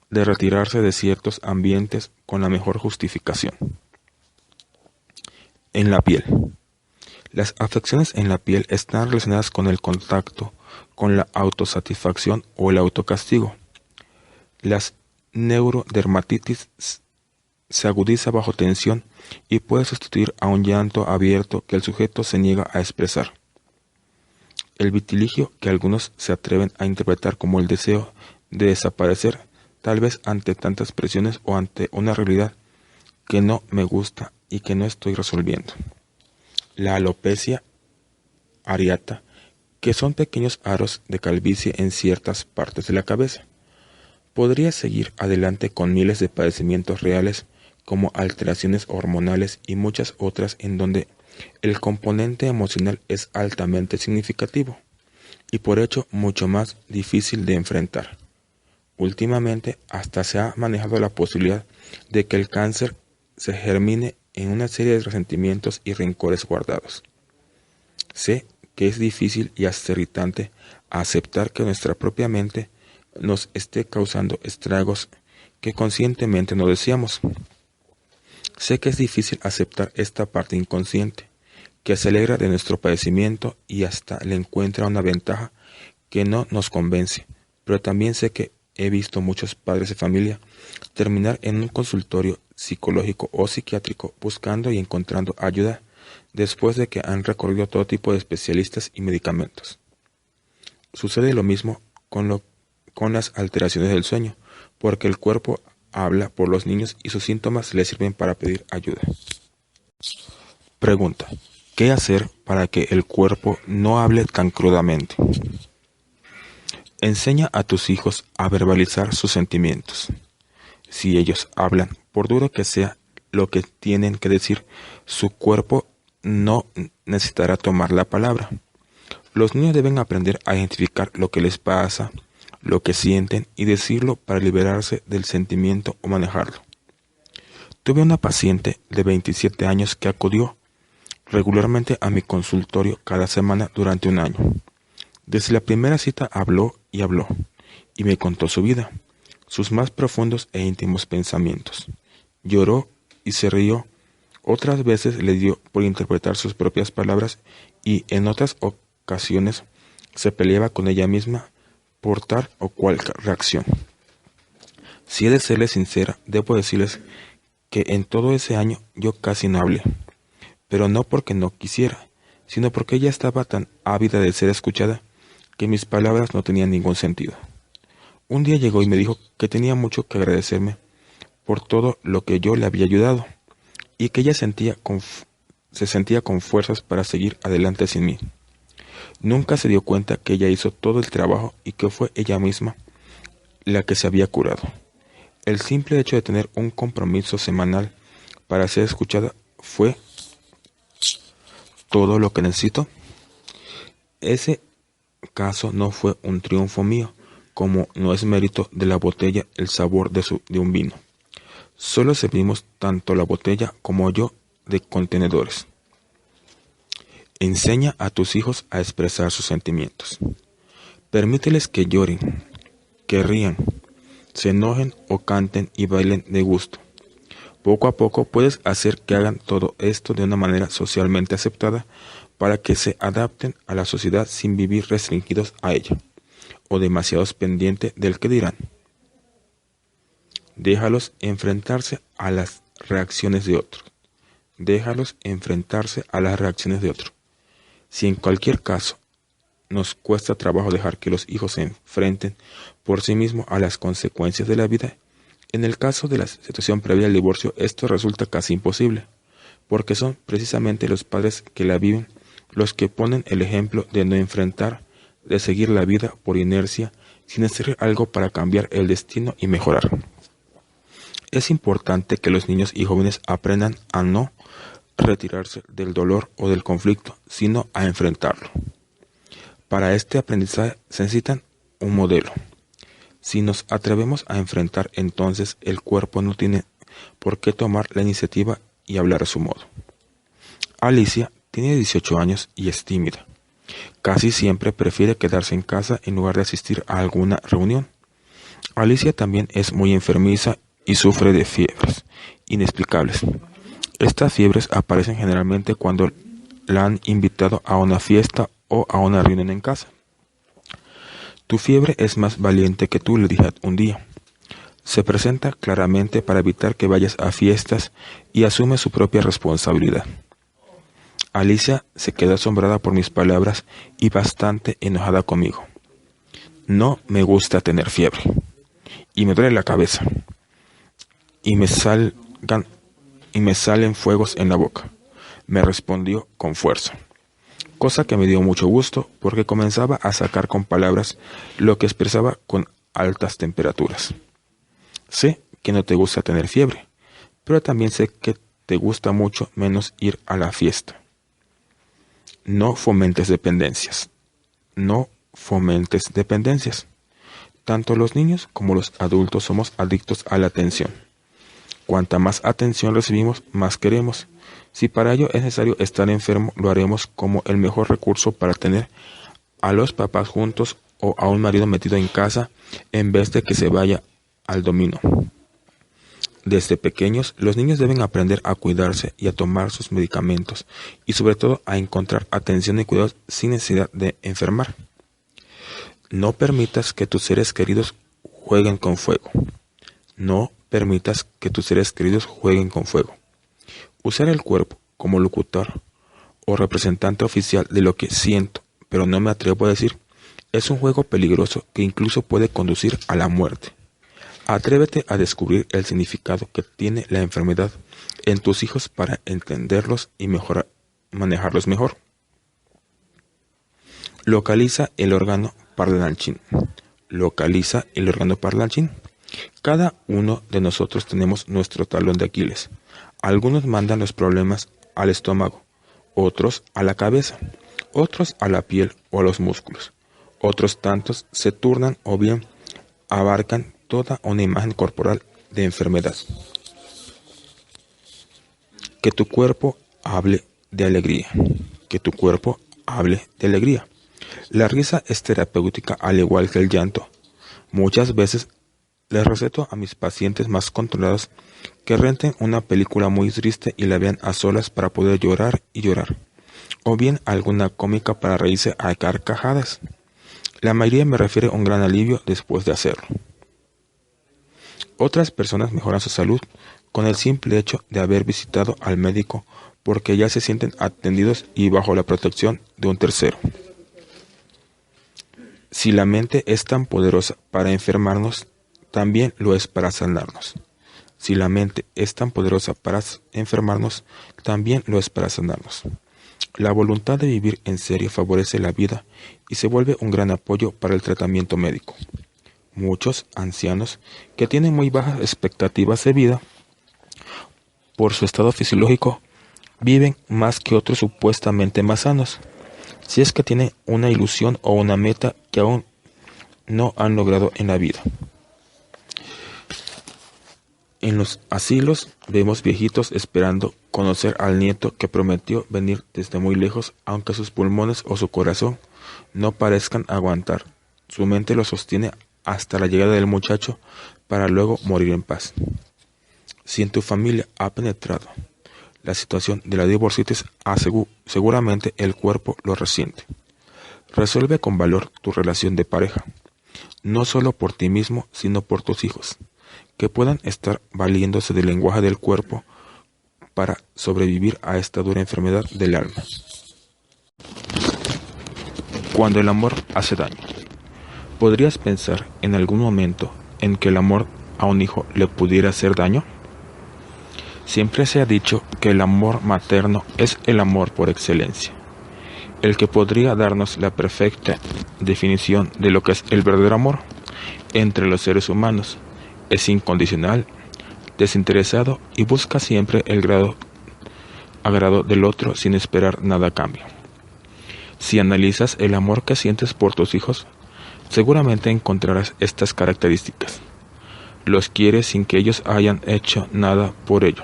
de retirarse de ciertos ambientes con la mejor justificación. En la piel. Las afecciones en la piel están relacionadas con el contacto, con la autosatisfacción o el autocastigo. Las neurodermatitis se agudiza bajo tensión y puede sustituir a un llanto abierto que el sujeto se niega a expresar. El vitiligio, que algunos se atreven a interpretar como el deseo de desaparecer, tal vez ante tantas presiones o ante una realidad que no me gusta y que no estoy resolviendo. La alopecia areata, que son pequeños aros de calvicie en ciertas partes de la cabeza. Podría seguir adelante con miles de padecimientos reales como alteraciones hormonales y muchas otras en donde el componente emocional es altamente significativo y por hecho mucho más difícil de enfrentar. Últimamente hasta se ha manejado la posibilidad de que el cáncer se germine en una serie de resentimientos y rencores guardados. Sé que es difícil y hasta irritante aceptar que nuestra propia mente nos esté causando estragos que conscientemente no deseamos. Sé que es difícil aceptar esta parte inconsciente, que se alegra de nuestro padecimiento y hasta le encuentra una ventaja que no nos convence, pero también sé que he visto muchos padres de familia terminar en un consultorio psicológico o psiquiátrico buscando y encontrando ayuda después de que han recorrido todo tipo de especialistas y medicamentos. Sucede lo mismo con las alteraciones del sueño, porque el cuerpo habla por los niños y sus síntomas les sirven para pedir ayuda. Pregunta: ¿qué hacer para que el cuerpo no hable tan crudamente? Enseña a tus hijos a verbalizar sus sentimientos. Si ellos hablan, por duro que sea lo que tienen que decir, su cuerpo no necesitará tomar la palabra. Los niños deben aprender a identificar lo que les pasa, lo que sienten y decirlo para liberarse del sentimiento o manejarlo. Tuve una paciente de 27 años que acudió regularmente a mi consultorio cada semana durante un año. Desde la primera cita habló y me contó su vida, sus más profundos e íntimos pensamientos. Lloró y se rió. Otras veces le dio por interpretar sus propias palabras y en otras ocasiones se peleaba con ella misma por tal o cual reacción. Si he de serles sincera, debo decirles que en todo ese año yo casi no hablé, pero no porque no quisiera, sino porque ella estaba tan ávida de ser escuchada que mis palabras no tenían ningún sentido. Un día llegó y me dijo que tenía mucho que agradecerme por todo lo que yo le había ayudado y que ella se sentía con fuerzas para seguir adelante sin mí. Nunca se dio cuenta que ella hizo todo el trabajo y que fue ella misma la que se había curado. El simple hecho de tener un compromiso semanal para ser escuchada fue todo lo que necesito. Ese caso no fue un triunfo mío, como no es mérito de la botella el sabor de un vino. Solo servimos tanto la botella como yo de contenedores. Enseña a tus hijos a expresar sus sentimientos. Permíteles que lloren, que rían, se enojen o canten y bailen de gusto. Poco a poco puedes hacer que hagan todo esto de una manera socialmente aceptada para que se adapten a la sociedad sin vivir restringidos a ella o demasiados pendientes del que dirán. Déjalos enfrentarse a las reacciones de otros. Déjalos enfrentarse a las reacciones de otros. Si en cualquier caso nos cuesta trabajo dejar que los hijos se enfrenten por sí mismos a las consecuencias de la vida, en el caso de la situación previa al divorcio esto resulta casi imposible, porque son precisamente los padres que la viven los que ponen el ejemplo de no enfrentar, de seguir la vida por inercia, sin hacer algo para cambiar el destino y mejorar. Es importante que los niños y jóvenes aprendan a no retirarse del dolor o del conflicto, sino a enfrentarlo. Para este aprendizaje se necesitan un modelo. Si nos atrevemos a enfrentar, entonces el cuerpo no tiene por qué tomar la iniciativa y hablar a su modo. Alicia tiene 18 años y es tímida. Casi siempre prefiere quedarse en casa en lugar de asistir a alguna reunión. Alicia también es muy enfermiza y sufre de fiebres inexplicables. Estas fiebres aparecen generalmente cuando la han invitado a una fiesta o a una reunión en casa. Tu fiebre es más valiente que tú, le dije un día. Se presenta claramente para evitar que vayas a fiestas y asume su propia responsabilidad. Alicia se quedó asombrada por mis palabras y bastante enojada conmigo. No me gusta tener fiebre y me duele la cabeza y me salen fuegos en la boca, me respondió con fuerza, cosa que me dio mucho gusto porque comenzaba a sacar con palabras lo que expresaba con altas temperaturas. Sé que no te gusta tener fiebre, pero también sé que te gusta mucho menos ir a la fiesta. No fomentes dependencias. No fomentes dependencias. Tanto los niños como los adultos somos adictos a la atención. Cuanta más atención recibimos, más queremos. Si para ello es necesario estar enfermo, lo haremos como el mejor recurso para tener a los papás juntos o a un marido metido en casa en vez de que se vaya al dominó. Desde pequeños, los niños deben aprender a cuidarse y a tomar sus medicamentos y sobre todo a encontrar atención y cuidados sin necesidad de enfermar. No permitas que tus seres queridos jueguen con fuego. No permitas que tus seres queridos jueguen con fuego. Usar el cuerpo como locutor o representante oficial de lo que siento, pero no me atrevo a decir, es un juego peligroso que incluso puede conducir a la muerte. Atrévete a descubrir el significado que tiene la enfermedad en tus hijos para entenderlos y manejarlos mejor. Localiza el órgano parlanchín. Localiza el órgano parlanchín. Cada uno de nosotros tenemos nuestro talón de Aquiles. Algunos mandan los problemas al estómago, otros a la cabeza, otros a la piel o a los músculos. Otros tantos se turnan o bien abarcan toda una imagen corporal de enfermedad. Que tu cuerpo hable de alegría. Que tu cuerpo hable de alegría. La risa es terapéutica al igual que el llanto. Muchas veces les receto a mis pacientes más controlados que renten una película muy triste y la vean a solas para poder llorar y llorar. O bien alguna cómica para reírse a carcajadas. La mayoría me refiere a un gran alivio después de hacerlo. Otras personas mejoran su salud con el simple hecho de haber visitado al médico porque ya se sienten atendidos y bajo la protección de un tercero. Si la mente es tan poderosa para enfermarnos, también lo es para sanarnos. Si la mente es tan poderosa para enfermarnos, también lo es para sanarnos. La voluntad de vivir en serio favorece la vida y se vuelve un gran apoyo para el tratamiento médico. Muchos ancianos que tienen muy bajas expectativas de vida por su estado fisiológico viven más que otros supuestamente más sanos, si es que tienen una ilusión o una meta que aún no han logrado en la vida. En los asilos vemos viejitos esperando conocer al nieto que prometió venir desde muy lejos, aunque sus pulmones o su corazón no parezcan aguantar. Su mente lo sostiene hasta la llegada del muchacho para luego morir en paz. Si en tu familia ha penetrado la situación de la divorcitis, seguramente el cuerpo lo resiente. Resuelve con valor tu relación de pareja, no solo por ti mismo, sino por tus hijos, que puedan estar valiéndose del lenguaje del cuerpo para sobrevivir a esta dura enfermedad del alma. Cuando el amor hace daño. ¿Podrías pensar en algún momento en que el amor a un hijo le pudiera hacer daño? Siempre se ha dicho que el amor materno es el amor por excelencia, el que podría darnos la perfecta definición de lo que es el verdadero amor entre los seres humanos. Es incondicional, desinteresado y busca siempre el agrado del otro sin esperar nada a cambio. Si analizas el amor que sientes por tus hijos, seguramente encontrarás estas características. Los quieres sin que ellos hayan hecho nada por ello.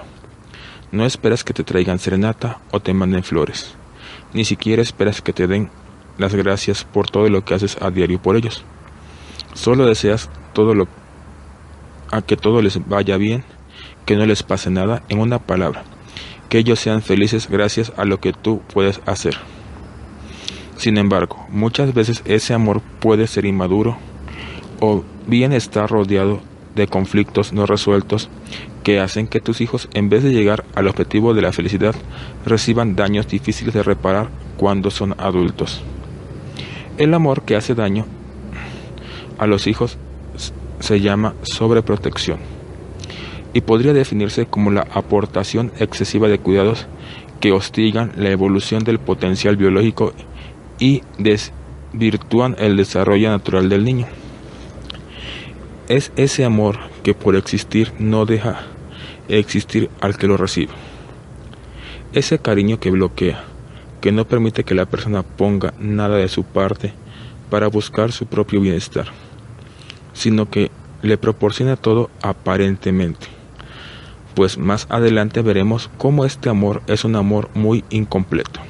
No esperas que te traigan serenata o te manden flores. Ni siquiera esperas que te den las gracias por todo lo que haces a diario por ellos. Solo deseas a que todo les vaya bien, que no les pase nada, en una palabra, que ellos sean felices gracias a lo que tú puedes hacer. Sin embargo, muchas veces ese amor puede ser inmaduro o bien está rodeado de conflictos no resueltos que hacen que tus hijos, en vez de llegar al objetivo de la felicidad, reciban daños difíciles de reparar cuando son adultos. El amor que hace daño a los hijos se llama sobreprotección y podría definirse como la aportación excesiva de cuidados que hostigan la evolución del potencial biológico y desvirtúan el desarrollo natural del niño. Es ese amor que por existir no deja existir al que lo recibe. Ese cariño que bloquea, que no permite que la persona ponga nada de su parte para buscar su propio bienestar, sino que le proporciona todo aparentemente. Pues más adelante veremos cómo este amor es un amor muy incompleto.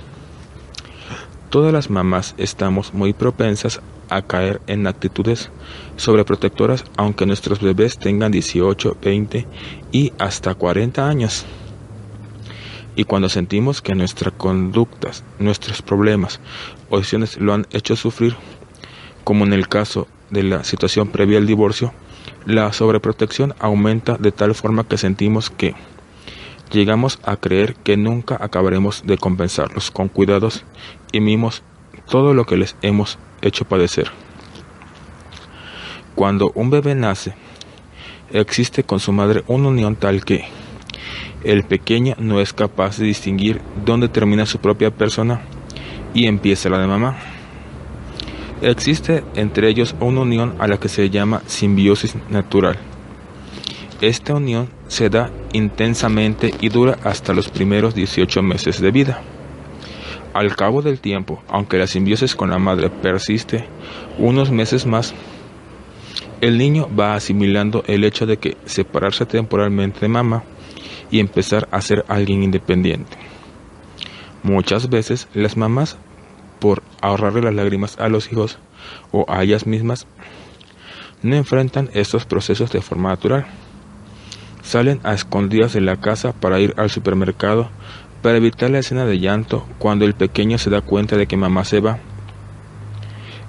Todas las mamás estamos muy propensas a caer en actitudes sobreprotectoras, aunque nuestros bebés tengan 18, 20 y hasta 40 años. Y cuando sentimos que nuestras conductas, nuestros problemas o decisiones lo han hecho sufrir, como en el caso de la situación previa al divorcio, la sobreprotección aumenta de tal forma que sentimos que llegamos a creer que nunca acabaremos de compensarlos con cuidados y mimos todo lo que les hemos hecho padecer. Cuando un bebé nace, existe con su madre una unión tal que el pequeño no es capaz de distinguir dónde termina su propia persona y empieza la de mamá. Existe entre ellos una unión a la que se llama simbiosis natural. Esta unión se da intensamente y dura hasta los primeros 18 meses de vida. Al cabo del tiempo, aunque la simbiosis con la madre persiste unos meses más, el niño va asimilando el hecho de que separarse temporalmente de mamá y empezar a ser alguien independiente. Muchas veces las mamás, por ahorrarle las lágrimas a los hijos o a ellas mismas, no enfrentan estos procesos de forma natural. Salen a escondidas de la casa para ir al supermercado para evitar la escena de llanto cuando el pequeño se da cuenta de que mamá se va.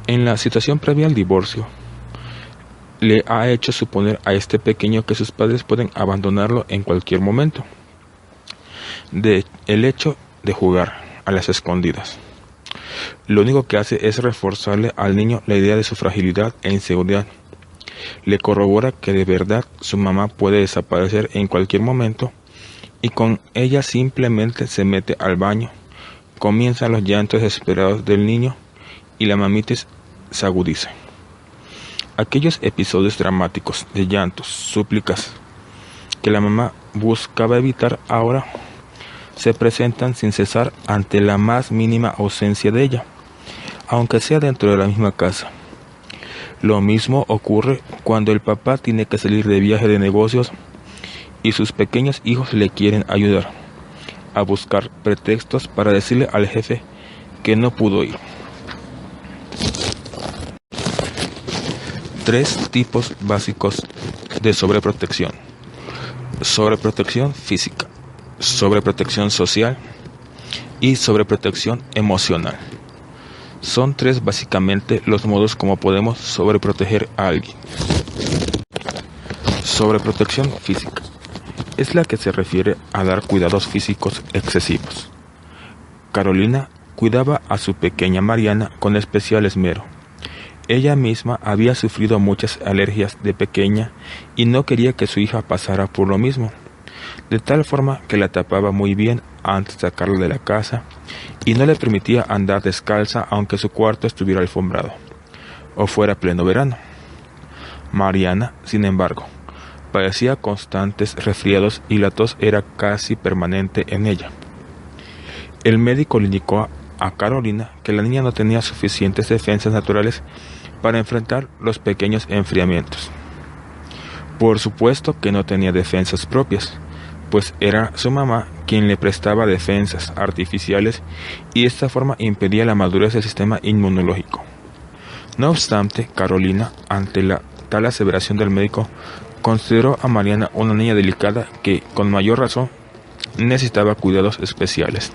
En la situación previa al divorcio, le ha hecho suponer a este pequeño que sus padres pueden abandonarlo en cualquier momento. El hecho de jugar a las escondidas, lo único que hace es reforzarle al niño la idea de su fragilidad e inseguridad. Le corrobora que de verdad su mamá puede desaparecer en cualquier momento y con ella simplemente se mete al baño. Comienzan los llantos desesperados del niño y la mamitis se agudiza. Aquellos episodios dramáticos de llantos, súplicas que la mamá buscaba evitar ahora se presentan sin cesar ante la más mínima ausencia de ella, aunque sea dentro de la misma casa. Lo mismo ocurre cuando el papá tiene que salir de viaje de negocios y sus pequeños hijos le quieren ayudar a buscar pretextos para decirle al jefe que no pudo ir. 3 tipos básicos de sobreprotección: sobreprotección física, sobreprotección social y sobreprotección emocional. Son 3 básicamente los modos como podemos sobreproteger a alguien. Sobreprotección física es la que se refiere a dar cuidados físicos excesivos. Carolina cuidaba a su pequeña Mariana con especial esmero. Ella misma había sufrido muchas alergias de pequeña y no quería que su hija pasara por lo mismo, de tal forma que la tapaba muy bien antes de sacarla de la casa y no le permitía andar descalza aunque su cuarto estuviera alfombrado o fuera pleno verano. Mariana, sin embargo, padecía constantes resfriados y la tos era casi permanente en ella. El médico le indicó a Carolina que la niña no tenía suficientes defensas naturales para enfrentar los pequeños enfriamientos. Por supuesto que no tenía defensas propias, pues era su mamá quien le prestaba defensas artificiales y de esta forma impedía la madurez del sistema inmunológico. No obstante, Carolina, ante la tal aseveración del médico, consideró a Mariana una niña delicada que, con mayor razón, necesitaba cuidados especiales.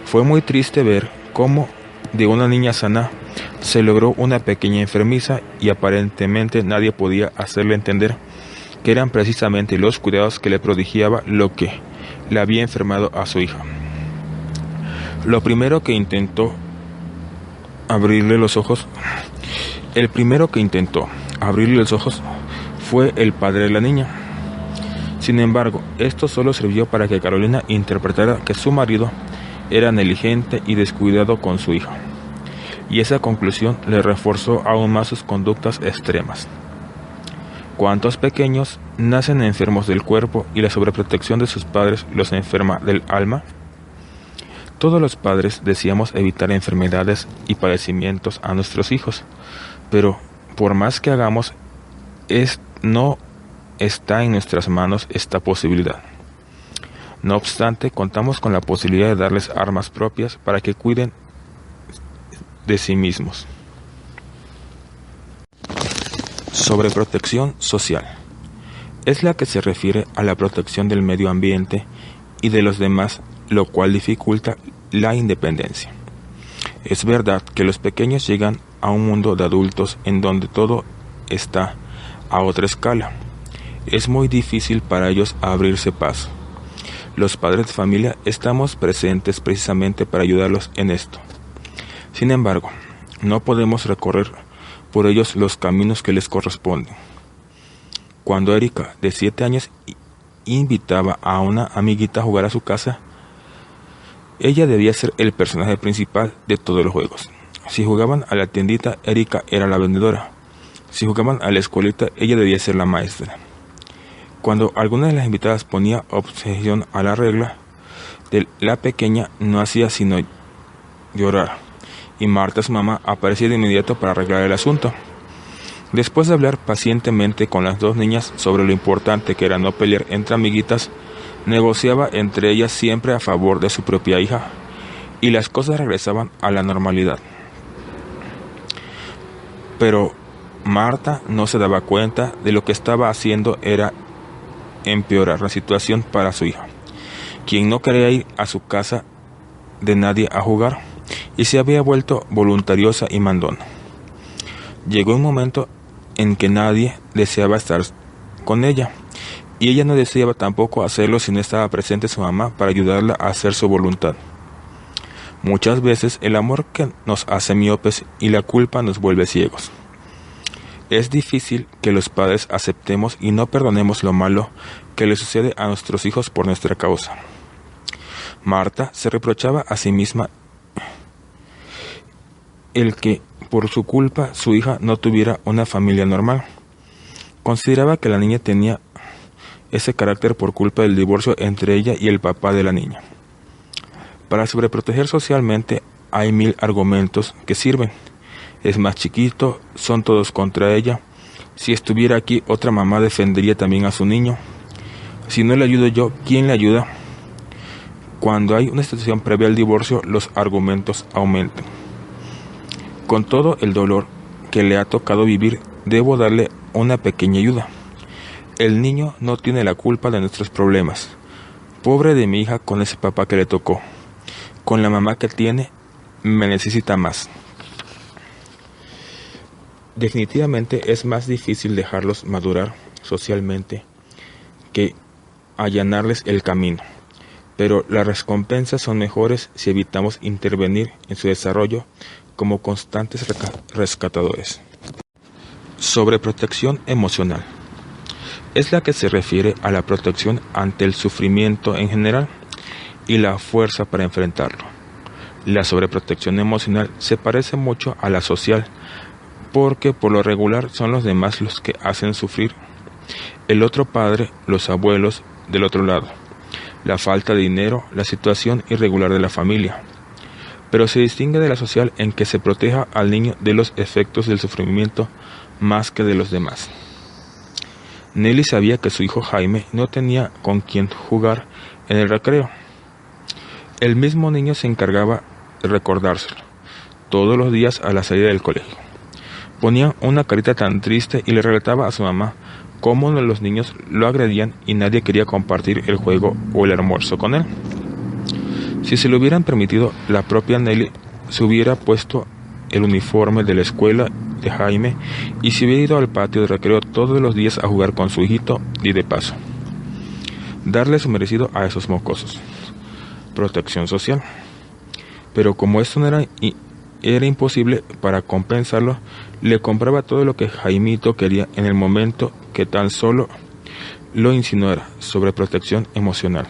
Fue muy triste ver cómo de una niña sana se logró una pequeña enfermiza y aparentemente nadie podía hacerle entender que eran precisamente los cuidados que le prodigiaba lo que le había enfermado a su hija. El primero que intentó abrirle los ojos fue el padre de la niña. Sin embargo, esto solo sirvió para que Carolina interpretara que su marido era negligente y descuidado con su hija, y esa conclusión le reforzó aún más sus conductas extremas. ¿Cuántos pequeños nacen enfermos del cuerpo y la sobreprotección de sus padres los enferma del alma? Todos los padres deseamos evitar enfermedades y padecimientos a nuestros hijos, pero por más que hagamos, no está en nuestras manos esta posibilidad. No obstante, contamos con la posibilidad de darles armas propias para que cuiden de sí mismos. Sobreprotección social es la que se refiere a la protección del medio ambiente y de los demás, lo cual dificulta la independencia. Es verdad que los pequeños llegan a un mundo de adultos en donde todo está a otra escala. Es muy difícil para ellos abrirse paso. Los padres de familia estamos presentes precisamente para ayudarlos en esto. Sin embargo, no podemos recorrer por ellos los caminos que les corresponden. Cuando Erika, de 7 años, invitaba a una amiguita a jugar a su casa, ella debía ser el personaje principal de todos los juegos. Si jugaban a la tiendita, Erika era la vendedora. Si jugaban a la escuelita, ella debía ser la maestra. Cuando alguna de las invitadas ponía objeción a la regla, de la pequeña no hacía sino llorar, y Marta, su mamá, aparecía de inmediato para arreglar el asunto. Después de hablar pacientemente con las dos niñas sobre lo importante que era no pelear entre amiguitas, negociaba entre ellas siempre a favor de su propia hija, y las cosas regresaban a la normalidad. Pero Marta no se daba cuenta de lo que estaba haciendo era empeorar la situación para su hija, quien no quería ir a su casa de nadie a jugar y se había vuelto voluntariosa y mandona. Llegó un momento en que nadie deseaba estar con ella, y ella no deseaba tampoco hacerlo si no estaba presente su mamá para ayudarla a hacer su voluntad. Muchas veces el amor que nos hace miopes y la culpa nos vuelve ciegos. Es difícil que los padres aceptemos y no perdonemos lo malo que le sucede a nuestros hijos por nuestra causa. Marta se reprochaba a sí misma el que por su culpa su hija no tuviera una familia normal. Consideraba que la niña tenía ese carácter por culpa del divorcio entre ella y el papá de la niña. Para sobreproteger socialmente hay 1000 argumentos que sirven. Es más chiquito, son todos contra ella. Si estuviera aquí, otra mamá defendería también a su niño. Si no le ayudo yo, ¿quién le ayuda? Cuando hay una situación previa al divorcio, los argumentos aumentan. Con todo el dolor que le ha tocado vivir, debo darle una pequeña ayuda. El niño no tiene la culpa de nuestros problemas. Pobre de mi hija con ese papá que le tocó. Con la mamá que tiene, me necesita más. Definitivamente es más difícil dejarlos madurar socialmente que allanarles el camino, pero las recompensas son mejores si evitamos intervenir en su desarrollo como constantes rescatadores. Sobreprotección emocional. Es la que se refiere a la protección ante el sufrimiento en general y la fuerza para enfrentarlo. La sobreprotección emocional se parece mucho a la social, porque por lo regular son los demás los que hacen sufrir. El otro padre, los abuelos del otro lado, la falta de dinero, la situación irregular de la familia. Pero se distingue de la social en que se proteja al niño de los efectos del sufrimiento más que de los demás. Nelly sabía que su hijo Jaime no tenía con quién jugar en el recreo. El mismo niño se encargaba de recordárselo todos los días a la salida del colegio. Ponía una carita tan triste y le relataba a su mamá cómo los niños lo agredían y nadie quería compartir el juego o el almuerzo con él. Si se lo hubieran permitido, la propia Nelly se hubiera puesto el uniforme de la escuela de Jaime y se hubiera ido al patio de recreo todos los días a jugar con su hijito y de paso darle su merecido a esos mocosos. Protección social. Pero como esto no era imposible, para compensarlo, le compraba todo lo que Jaimito quería en el momento que tan solo lo insinuara. Sobreprotección emocional.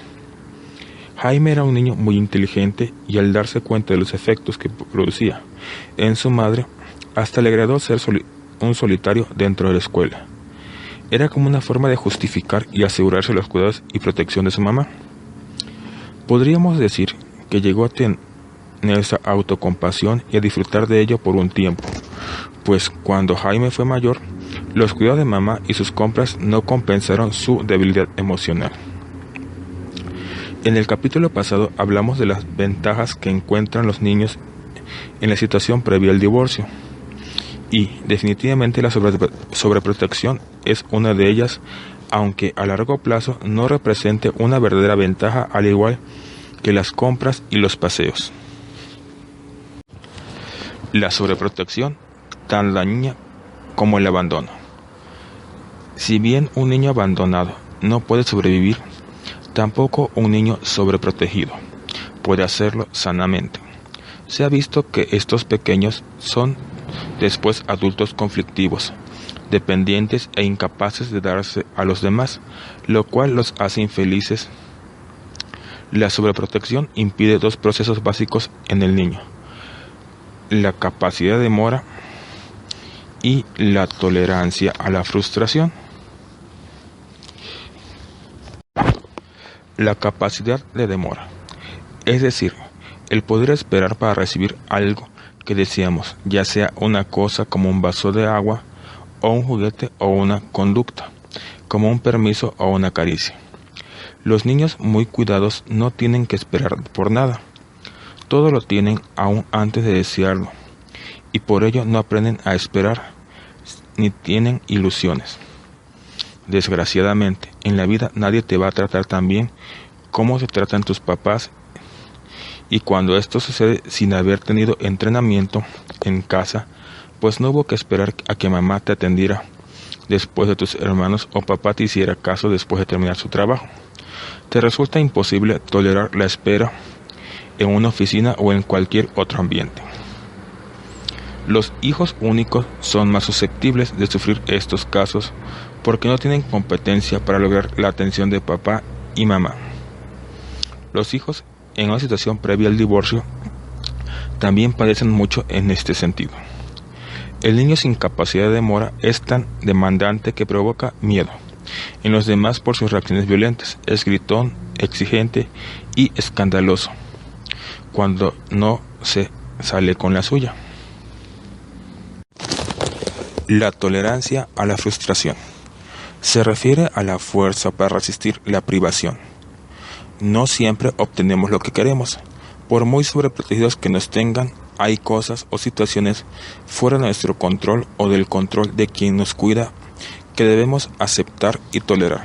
Jaime era un niño muy inteligente y al darse cuenta de los efectos que producía en su madre, hasta le agradó ser un solitario dentro de la escuela. Era como una forma de justificar y asegurarse los cuidados y protección de su mamá. Podríamos decir que llegó a tener esa autocompasión y a disfrutar de ello por un tiempo, pues cuando Jaime fue mayor, los cuidados de mamá y sus compras no compensaron su debilidad emocional. En el capítulo pasado hablamos de las ventajas que encuentran los niños en la situación previa al divorcio, y definitivamente la sobreprotección es una de ellas, aunque a largo plazo no represente una verdadera ventaja, al igual que las compras y los paseos. La sobreprotección, tan dañina como el abandono. Si bien un niño abandonado no puede sobrevivir, tampoco un niño sobreprotegido puede hacerlo sanamente. Se ha visto que estos pequeños son después adultos conflictivos, dependientes e incapaces de darse a los demás, lo cual los hace infelices. La sobreprotección impide dos procesos básicos en el niño: la capacidad de demora y la tolerancia a la frustración. La capacidad de demora. Es decir, el poder esperar para recibir algo que deseamos, ya sea una cosa como un vaso de agua, o un juguete o una conducta, como un permiso o una caricia. Los niños muy cuidados no tienen que esperar por nada. Todo lo tienen aún antes de desearlo, y por ello no aprenden a esperar ni tienen ilusiones. Desgraciadamente, en la vida nadie te va a tratar tan bien como se tratan tus papás, y cuando esto sucede sin haber tenido entrenamiento en casa, pues no hubo que esperar a que mamá te atendiera después de tus hermanos o papá te hiciera caso después de terminar su trabajo. Te resulta imposible tolerar la espera en una oficina o en cualquier otro ambiente. Los hijos únicos son más susceptibles de sufrir estos casos porque no tienen competencia para lograr la atención de papá y mamá. Los hijos en una situación previa al divorcio también padecen mucho en este sentido. El niño sin capacidad de mora es tan demandante que provoca miedo en los demás por sus reacciones violentas, es gritón, exigente y escandaloso cuando no se sale con la suya. La tolerancia a la frustración se refiere a la fuerza para resistir la privación. No siempre obtenemos lo que queremos. Por muy sobreprotegidos que nos tengan, hay cosas o situaciones fuera de nuestro control o del control de quien nos cuida que debemos aceptar y tolerar.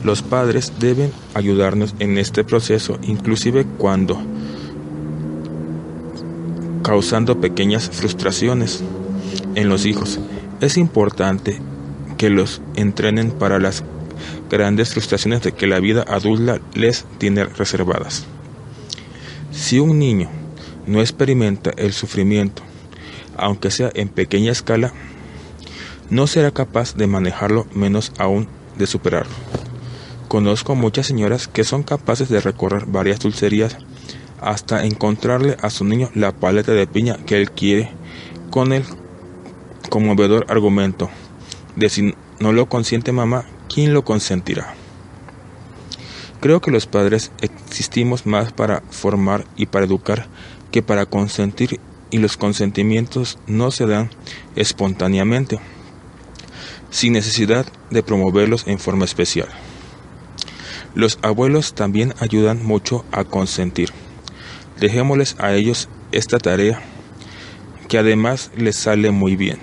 Los padres deben ayudarnos en este proceso, inclusive cuando causando pequeñas frustraciones en los hijos. Es importante que los entrenen para las grandes frustraciones de que la vida adulta les tiene reservadas. Si un niño no experimenta el sufrimiento, aunque sea en pequeña escala, no será capaz de manejarlo, menos aún de superarlo. Conozco muchas señoras que son capaces de recorrer varias dulcerías hasta encontrarle a su niño la paleta de piña que él quiere, con el conmovedor argumento de si no lo consiente mamá, ¿quién lo consentirá? Creo que los padres existimos más para formar y para educar que para consentir, y los consentimientos no se dan espontáneamente, sin necesidad de promoverlos en forma especial. Los abuelos también ayudan mucho a consentir. Dejémosles a ellos esta tarea, que además les sale muy bien.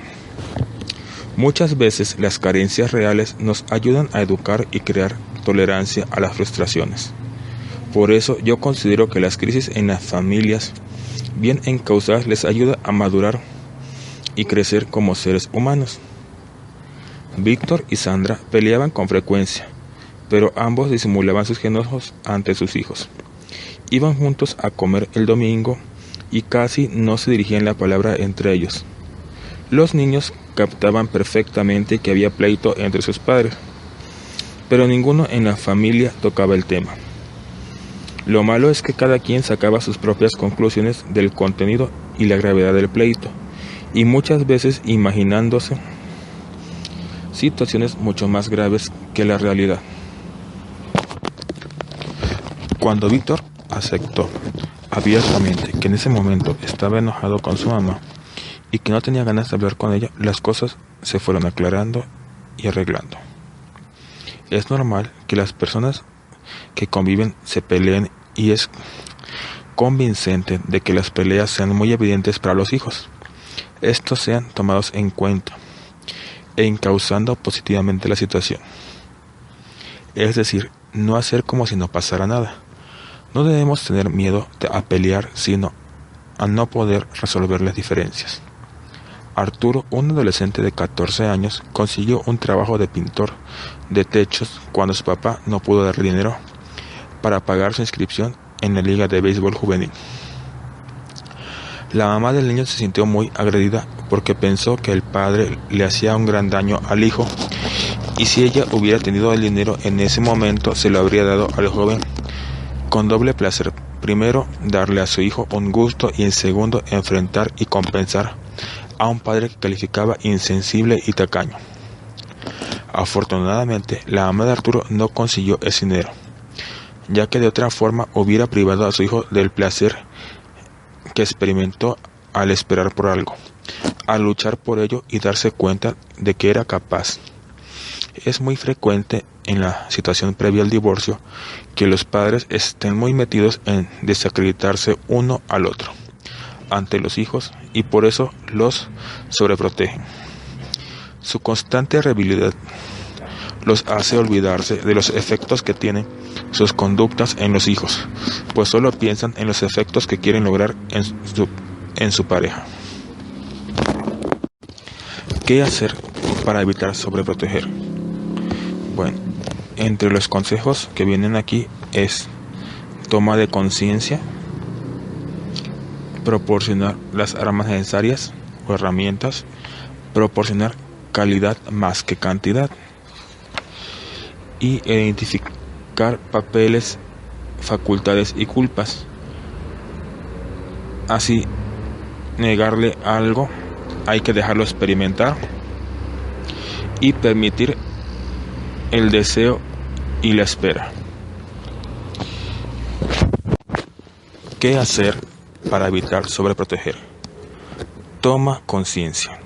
Muchas veces las carencias reales nos ayudan a educar y crear tolerancia a las frustraciones. Por eso yo considero que las crisis en las familias bien encausadas les ayuda a madurar y crecer como seres humanos. Víctor y Sandra peleaban con frecuencia, pero ambos disimulaban sus enojos ante sus hijos. Iban juntos a comer el domingo y casi no se dirigían la palabra entre ellos. Los niños captaban perfectamente que había pleito entre sus padres, pero ninguno en la familia tocaba el tema. Lo malo es que cada quien sacaba sus propias conclusiones del contenido y la gravedad del pleito, y muchas veces imaginándose situaciones mucho más graves que la realidad. Cuando Víctor aceptó abiertamente que en ese momento estaba enojado con su mamá y que no tenía ganas de hablar con ella, las cosas se fueron aclarando y arreglando. Es normal que las personas que conviven se peleen, y es convincente de que las peleas sean muy evidentes para los hijos. Estos sean tomados en cuenta e encauzando positivamente la situación. Es decir, no hacer como si no pasara nada. No debemos tener miedo a pelear, sino a no poder resolver las diferencias. Arturo, un adolescente de 14 años, consiguió un trabajo de pintor de techos cuando su papá no pudo darle dinero para pagar su inscripción en la liga de béisbol juvenil. La mamá del niño se sintió muy agredida porque pensó que el padre le hacía un gran daño al hijo, y si ella hubiera tenido el dinero en ese momento se lo habría dado al joven con doble placer. Primero, darle a su hijo un gusto, y en segundo, enfrentar y compensar a un padre que calificaba insensible y tacaño. Afortunadamente, la mamá de Arturo no consiguió ese dinero. ya que de otra forma hubiera privado a su hijo del placer que experimentó al esperar por algo, al luchar por ello y darse cuenta de que era capaz. Es muy frecuente en la situación previa al divorcio que los padres estén muy metidos en desacreditarse uno al otro ante los hijos y por eso los sobreprotegen. Su constante rivalidad los hace olvidarse de los efectos que tienen sus conductas en los hijos, pues solo piensan en los efectos que quieren lograr en su pareja. ¿Qué hacer para evitar sobreproteger? Bueno, entre los consejos que vienen aquí es toma de conciencia, proporcionar las armas necesarias o herramientas, proporcionar calidad más que cantidad y identificar papeles, facultades y culpas. Así, negarle algo hay que dejarlo experimentar y permitir el deseo y la espera. ¿Qué hacer para evitar sobreproteger? Toma conciencia.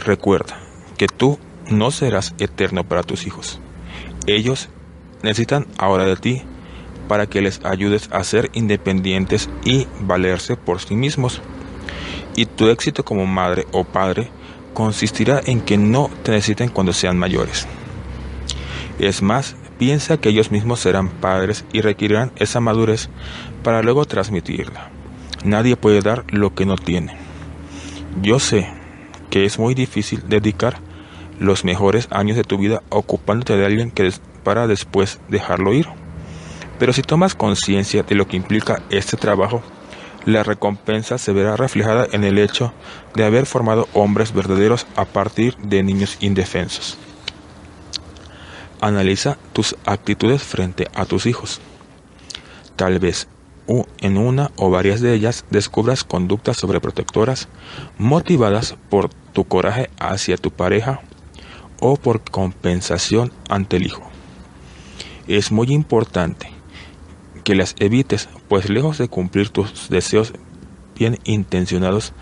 Recuerda que tú no serás eterno para tus hijos. Ellos necesitan ahora de ti para que les ayudes a ser independientes y valerse por sí mismos. Y tu éxito como madre o padre consistirá en que no te necesiten cuando sean mayores. Es más, piensa que ellos mismos serán padres y requerirán esa madurez para luego transmitirla. Nadie puede dar lo que no tiene. Yo sé que es muy difícil dedicar los mejores años de tu vida ocupándote de alguien para después dejarlo ir. Pero si tomas conciencia de lo que implica este trabajo, la recompensa se verá reflejada en el hecho de haber formado hombres verdaderos a partir de niños indefensos. Analiza tus actitudes frente a tus hijos. Tal vez en una o varias de ellas descubras conductas sobreprotectoras motivadas por tu coraje hacia tu pareja o por compensación ante el hijo. Es muy importante que las evites, pues lejos de cumplir tus deseos bien intencionados,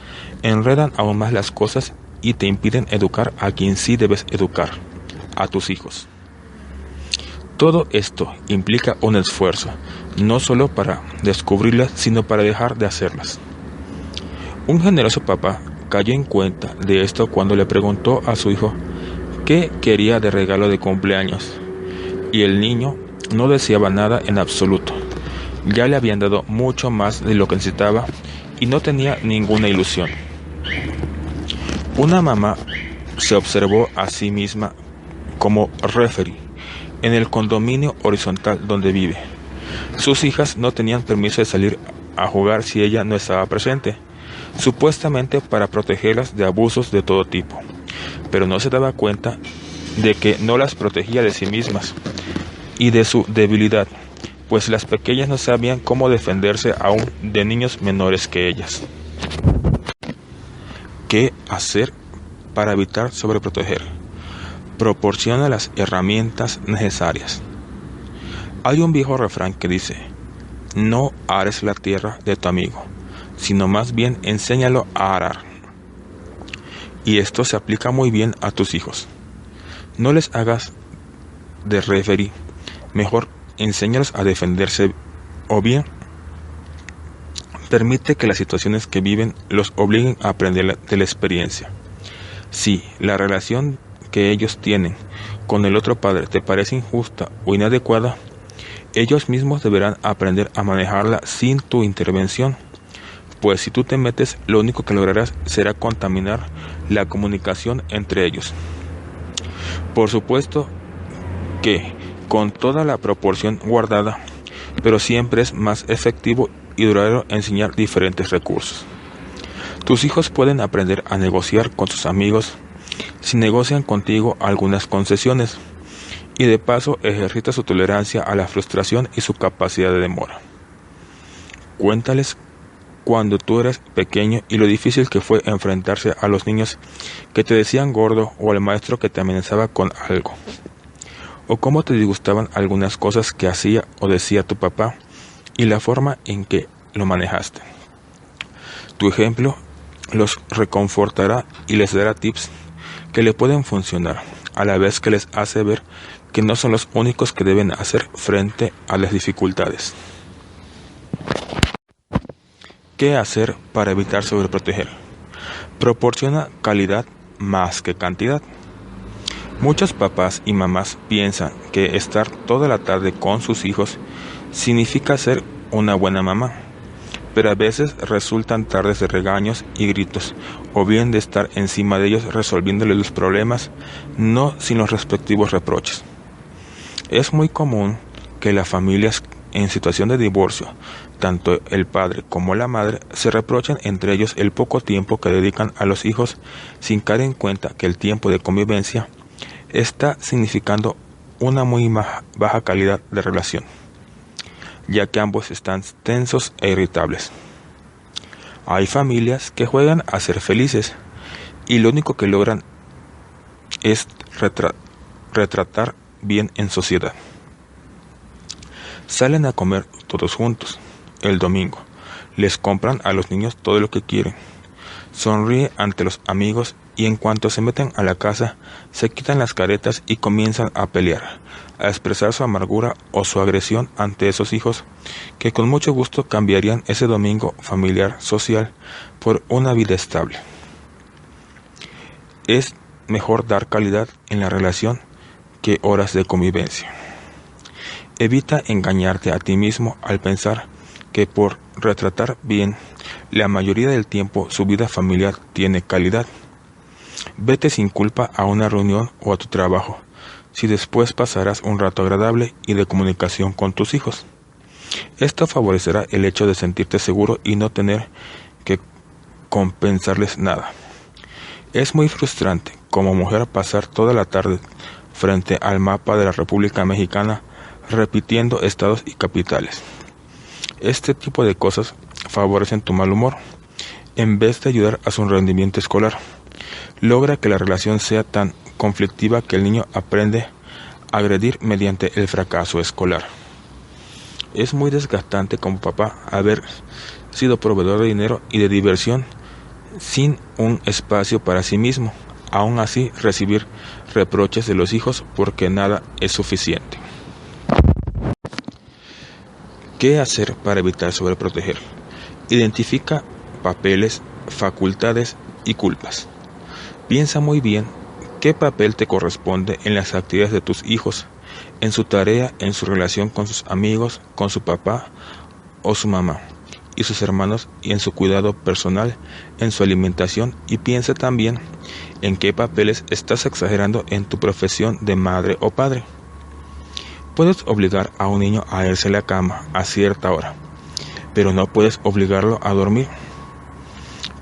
enredan aún más las cosas y te impiden educar a quien sí debes educar, a tus hijos. Todo esto implica un esfuerzo, no solo para descubrirlas, sino para dejar de hacerlas. Un generoso papá cayó en cuenta de esto cuando le preguntó a su hijo qué quería de regalo de cumpleaños, y el niño no deseaba nada en absoluto. Ya le habían dado mucho más de lo que necesitaba y no tenía ninguna ilusión. Una mamá se observó a sí misma como referee en el condominio horizontal donde vive. Sus hijas no tenían permiso de salir a jugar si ella no estaba presente, supuestamente para protegerlas de abusos de todo tipo, pero no se daba cuenta de que no las protegía de sí mismas y de su debilidad, pues las pequeñas no sabían cómo defenderse aún de niños menores que ellas. ¿Qué hacer para evitar sobreproteger? Proporciona las herramientas necesarias. Hay un viejo refrán que dice: no ares la tierra de tu amigo, sino más bien enséñalo a arar. Y esto se aplica muy bien a tus hijos. No les hagas de referee, mejor enséñalos a defenderse, o bien permite que las situaciones que viven los obliguen a aprender de la experiencia. Si la relación que ellos tienen con el otro padre te parece injusta o inadecuada, ellos mismos deberán aprender a manejarla sin tu intervención, pues si tú te metes, lo único que lograrás será contaminar la comunicación entre ellos. Por supuesto que con toda la proporción guardada, pero siempre es más efectivo y duradero enseñar diferentes recursos. Tus hijos pueden aprender a negociar con sus amigos si negocian contigo algunas concesiones, y de paso ejercita su tolerancia a la frustración y su capacidad de demora. Cuéntales cuando tú eras pequeño y lo difícil que fue enfrentarse a los niños que te decían gordo o al maestro que te amenazaba con algo. o cómo te disgustaban algunas cosas que hacía o decía tu papá y la forma en que lo manejaste. Tu ejemplo los reconfortará y les dará tips que le pueden funcionar, a la vez que les hace ver que no son los únicos que deben hacer frente a las dificultades. ¿Qué hacer para evitar sobreproteger? Proporciona calidad más que cantidad. Muchos papás y mamás piensan que estar toda la tarde con sus hijos significa ser una buena mamá, pero a veces resultan tardes de regaños y gritos, o bien de estar encima de ellos resolviéndoles los problemas, no sin los respectivos reproches. Es muy común que las familias en situación de divorcio, tanto el padre como la madre, se reprochen entre ellos el poco tiempo que dedican a los hijos sin caer en cuenta que el tiempo de convivencia está significando una muy baja calidad de relación, ya que ambos están tensos e irritables. Hay familias que juegan a ser felices y lo único que logran es retratar bien en sociedad. Salen a comer todos juntos el domingo, les compran a los niños todo lo que quieren, sonríe ante los amigos y en cuanto se meten a la casa se quitan las caretas y comienzan a pelear, a expresar su amargura o su agresión ante esos hijos que con mucho gusto cambiarían ese domingo familiar social por una vida estable. Es mejor dar calidad en la relación que horas de convivencia. Evita engañarte a ti mismo al pensar que por retratar bien la mayoría del tiempo su vida familiar tiene calidad. Vete sin culpa a una reunión o a tu trabajo, si después pasarás un rato agradable y de comunicación con tus hijos. Esto favorecerá el hecho de sentirte seguro y no tener que compensarles nada. Es muy frustrante como mujer pasar toda la tarde frente al mapa de la República Mexicana repitiendo estados y capitales. Este tipo de cosas favorecen tu mal humor, en vez de ayudar a su rendimiento escolar. Logra que la relación sea tan conflictiva que el niño aprende a agredir mediante el fracaso escolar. Es muy desgastante como papá haber sido proveedor de dinero y de diversión sin un espacio para sí mismo, aún así recibir reproches de los hijos porque nada es suficiente. ¿Qué hacer para evitar sobreproteger? Identifica papeles, facultades y culpas. Piensa muy bien qué papel te corresponde en las actividades de tus hijos, en su tarea, en su relación con sus amigos, con su papá o su mamá y sus hermanos, y en su cuidado personal, en su alimentación, y piensa también en qué papeles estás exagerando en tu profesión de madre o padre. Puedes obligar a un niño a irse a la cama a cierta hora, pero no puedes obligarlo a dormir.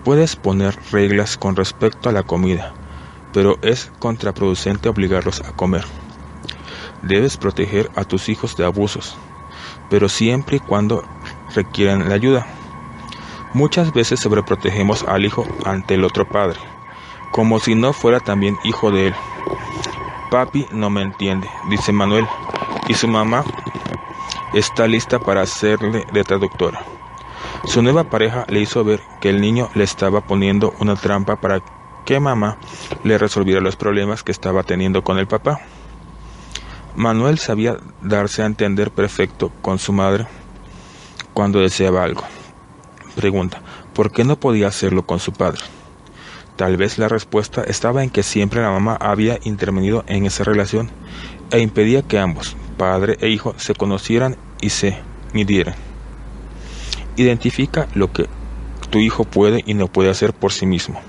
Puedes poner reglas con respecto a la comida, pero es contraproducente obligarlos a comer. Debes proteger a tus hijos de abusos, pero siempre y cuando requieran la ayuda. Muchas veces sobreprotegemos al hijo ante el otro padre, como si no fuera también hijo de él. Papi no me entiende, dice Manuel, y su mamá está lista para hacerle de traductora. Su nueva pareja le hizo ver que el niño le estaba poniendo una trampa para que mamá le resolviera los problemas que estaba teniendo con el papá. Manuel sabía darse a entender perfecto con su madre cuando deseaba algo. Pregunta, ¿por qué no podía hacerlo con su padre? Tal vez la respuesta estaba en que siempre la mamá había intervenido en esa relación e impedía que ambos, padre e hijo, se conocieran y se midieran. Identifica lo que tu hijo puede y no puede hacer por sí mismo.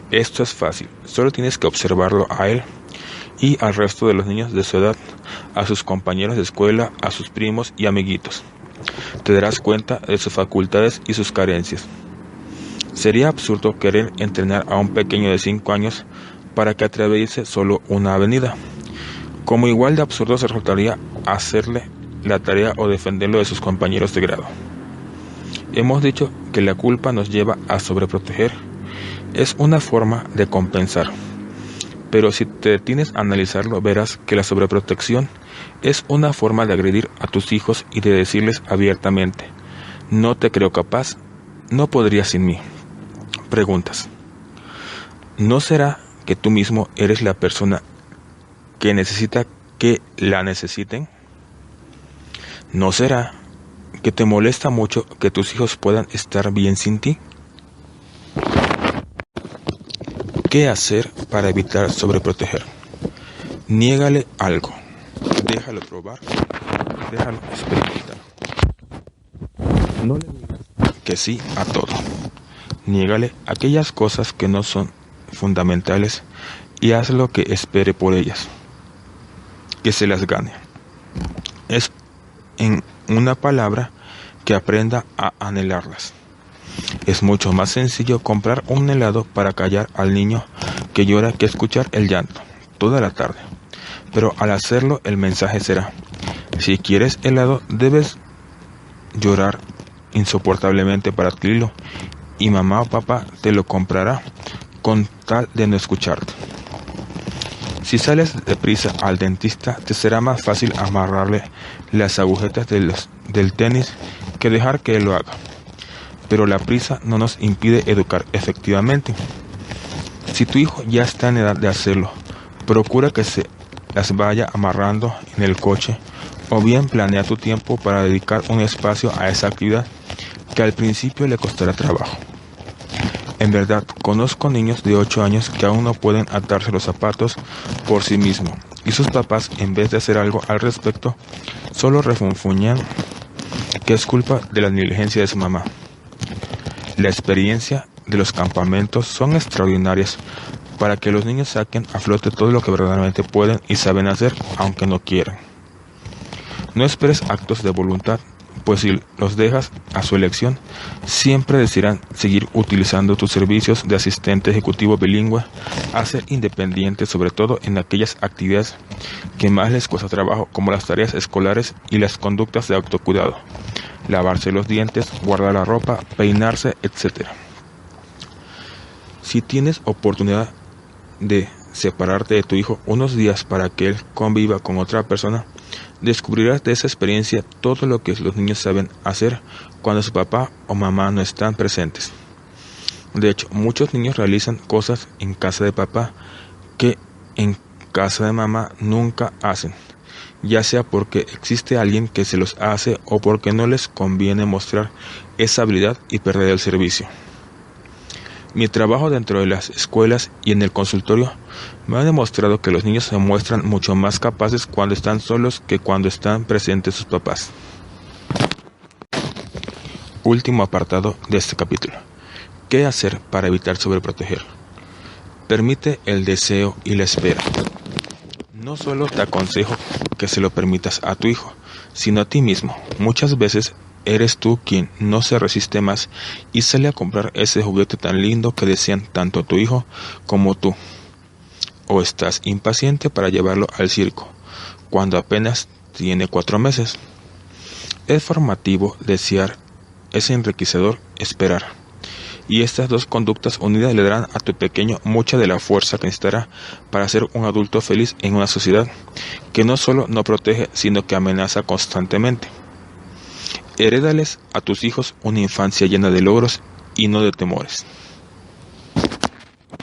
Esto es fácil, solo tienes que observarlo a él y al resto de los niños de su edad, a sus compañeros de escuela, a sus primos y amiguitos. Te darás cuenta de sus facultades y sus carencias. Sería absurdo querer entrenar a un pequeño de 5 años para que atraviese solo una avenida. Como igual de absurdo se resultaría hacerle la tarea o defenderlo de sus compañeros de grado. Hemos dicho que la culpa nos lleva a sobreproteger. Es una forma de compensar, Pero si te detienes a analizarlo, verás que la sobreprotección es una forma de agredir a tus hijos y de decirles abiertamente: no te creo capaz, no podrías sin mí. Preguntas: ¿no será que tú mismo eres la persona que necesita que la necesiten? ¿No será que te molesta mucho que tus hijos puedan estar bien sin ti? ¿Qué hacer para evitar sobreproteger? Niégale algo. Déjalo probar. Déjalo experimentar. No le digas que sí a todo. Niégale aquellas cosas que no son fundamentales y haz lo que espere por ellas. Que se las gane. Es, en una palabra, que aprenda a anhelarlas. Es mucho más sencillo comprar un helado para callar al niño que llora que escuchar el llanto toda la tarde. Pero al hacerlo, el mensaje será: si quieres helado, debes llorar insoportablemente para adquirirlo, y mamá o papá te lo comprará con tal de no escucharte. Si sales deprisa al dentista, te será más fácil amarrarle las agujetas del tenis que dejar que él lo haga. Pero la prisa no nos impide educar efectivamente. Si tu hijo ya está en edad de hacerlo, procura que se las vaya amarrando en el coche, o bien planea tu tiempo para dedicar un espacio a esa actividad que al principio le costará trabajo. En verdad, conozco niños de 8 años que aún no pueden atarse los zapatos por sí mismos, y sus papás, en vez de hacer algo al respecto, solo refunfuñan que es culpa de la negligencia de su mamá. La experiencia de los campamentos son extraordinarias para que los niños saquen a flote todo lo que verdaderamente pueden y saben hacer, aunque no quieran. No esperes actos de voluntad, pues si los dejas a su elección, siempre decidirán seguir utilizando tus servicios de asistente ejecutivo bilingüe a ser independientes, sobre todo en aquellas actividades que más les cuesta trabajo, como las tareas escolares y las conductas de autocuidado: lavarse los dientes, guardar la ropa, peinarse, etc. Si tienes oportunidad de separarte de tu hijo unos días para que él conviva con otra persona, descubrirás de esa experiencia todo lo que los niños saben hacer cuando su papá o mamá no están presentes. De hecho, muchos niños realizan cosas en casa de papá que en casa de mamá nunca hacen, ya sea porque existe alguien que se los hace o porque no les conviene mostrar esa habilidad y perder el servicio. Mi trabajo dentro de las escuelas y en el consultorio me ha demostrado que los niños se muestran mucho más capaces cuando están solos que cuando están presentes sus papás. Último apartado de este capítulo. ¿Qué hacer para evitar sobreproteger? Permite el deseo y la espera. No solo te aconsejo que se lo permitas a tu hijo, sino a ti mismo. Muchas veces eres tú quien no se resiste más y sale a comprar ese juguete tan lindo que desean tanto tu hijo como tú. O estás impaciente para llevarlo al circo, cuando apenas tiene 4 meses. Es formativo desear, es enriquecedor esperar. Y estas dos conductas unidas le darán a tu pequeño mucha de la fuerza que necesitará para ser un adulto feliz en una sociedad que no solo no protege, sino que amenaza constantemente. Herédales a tus hijos una infancia llena de logros y no de temores.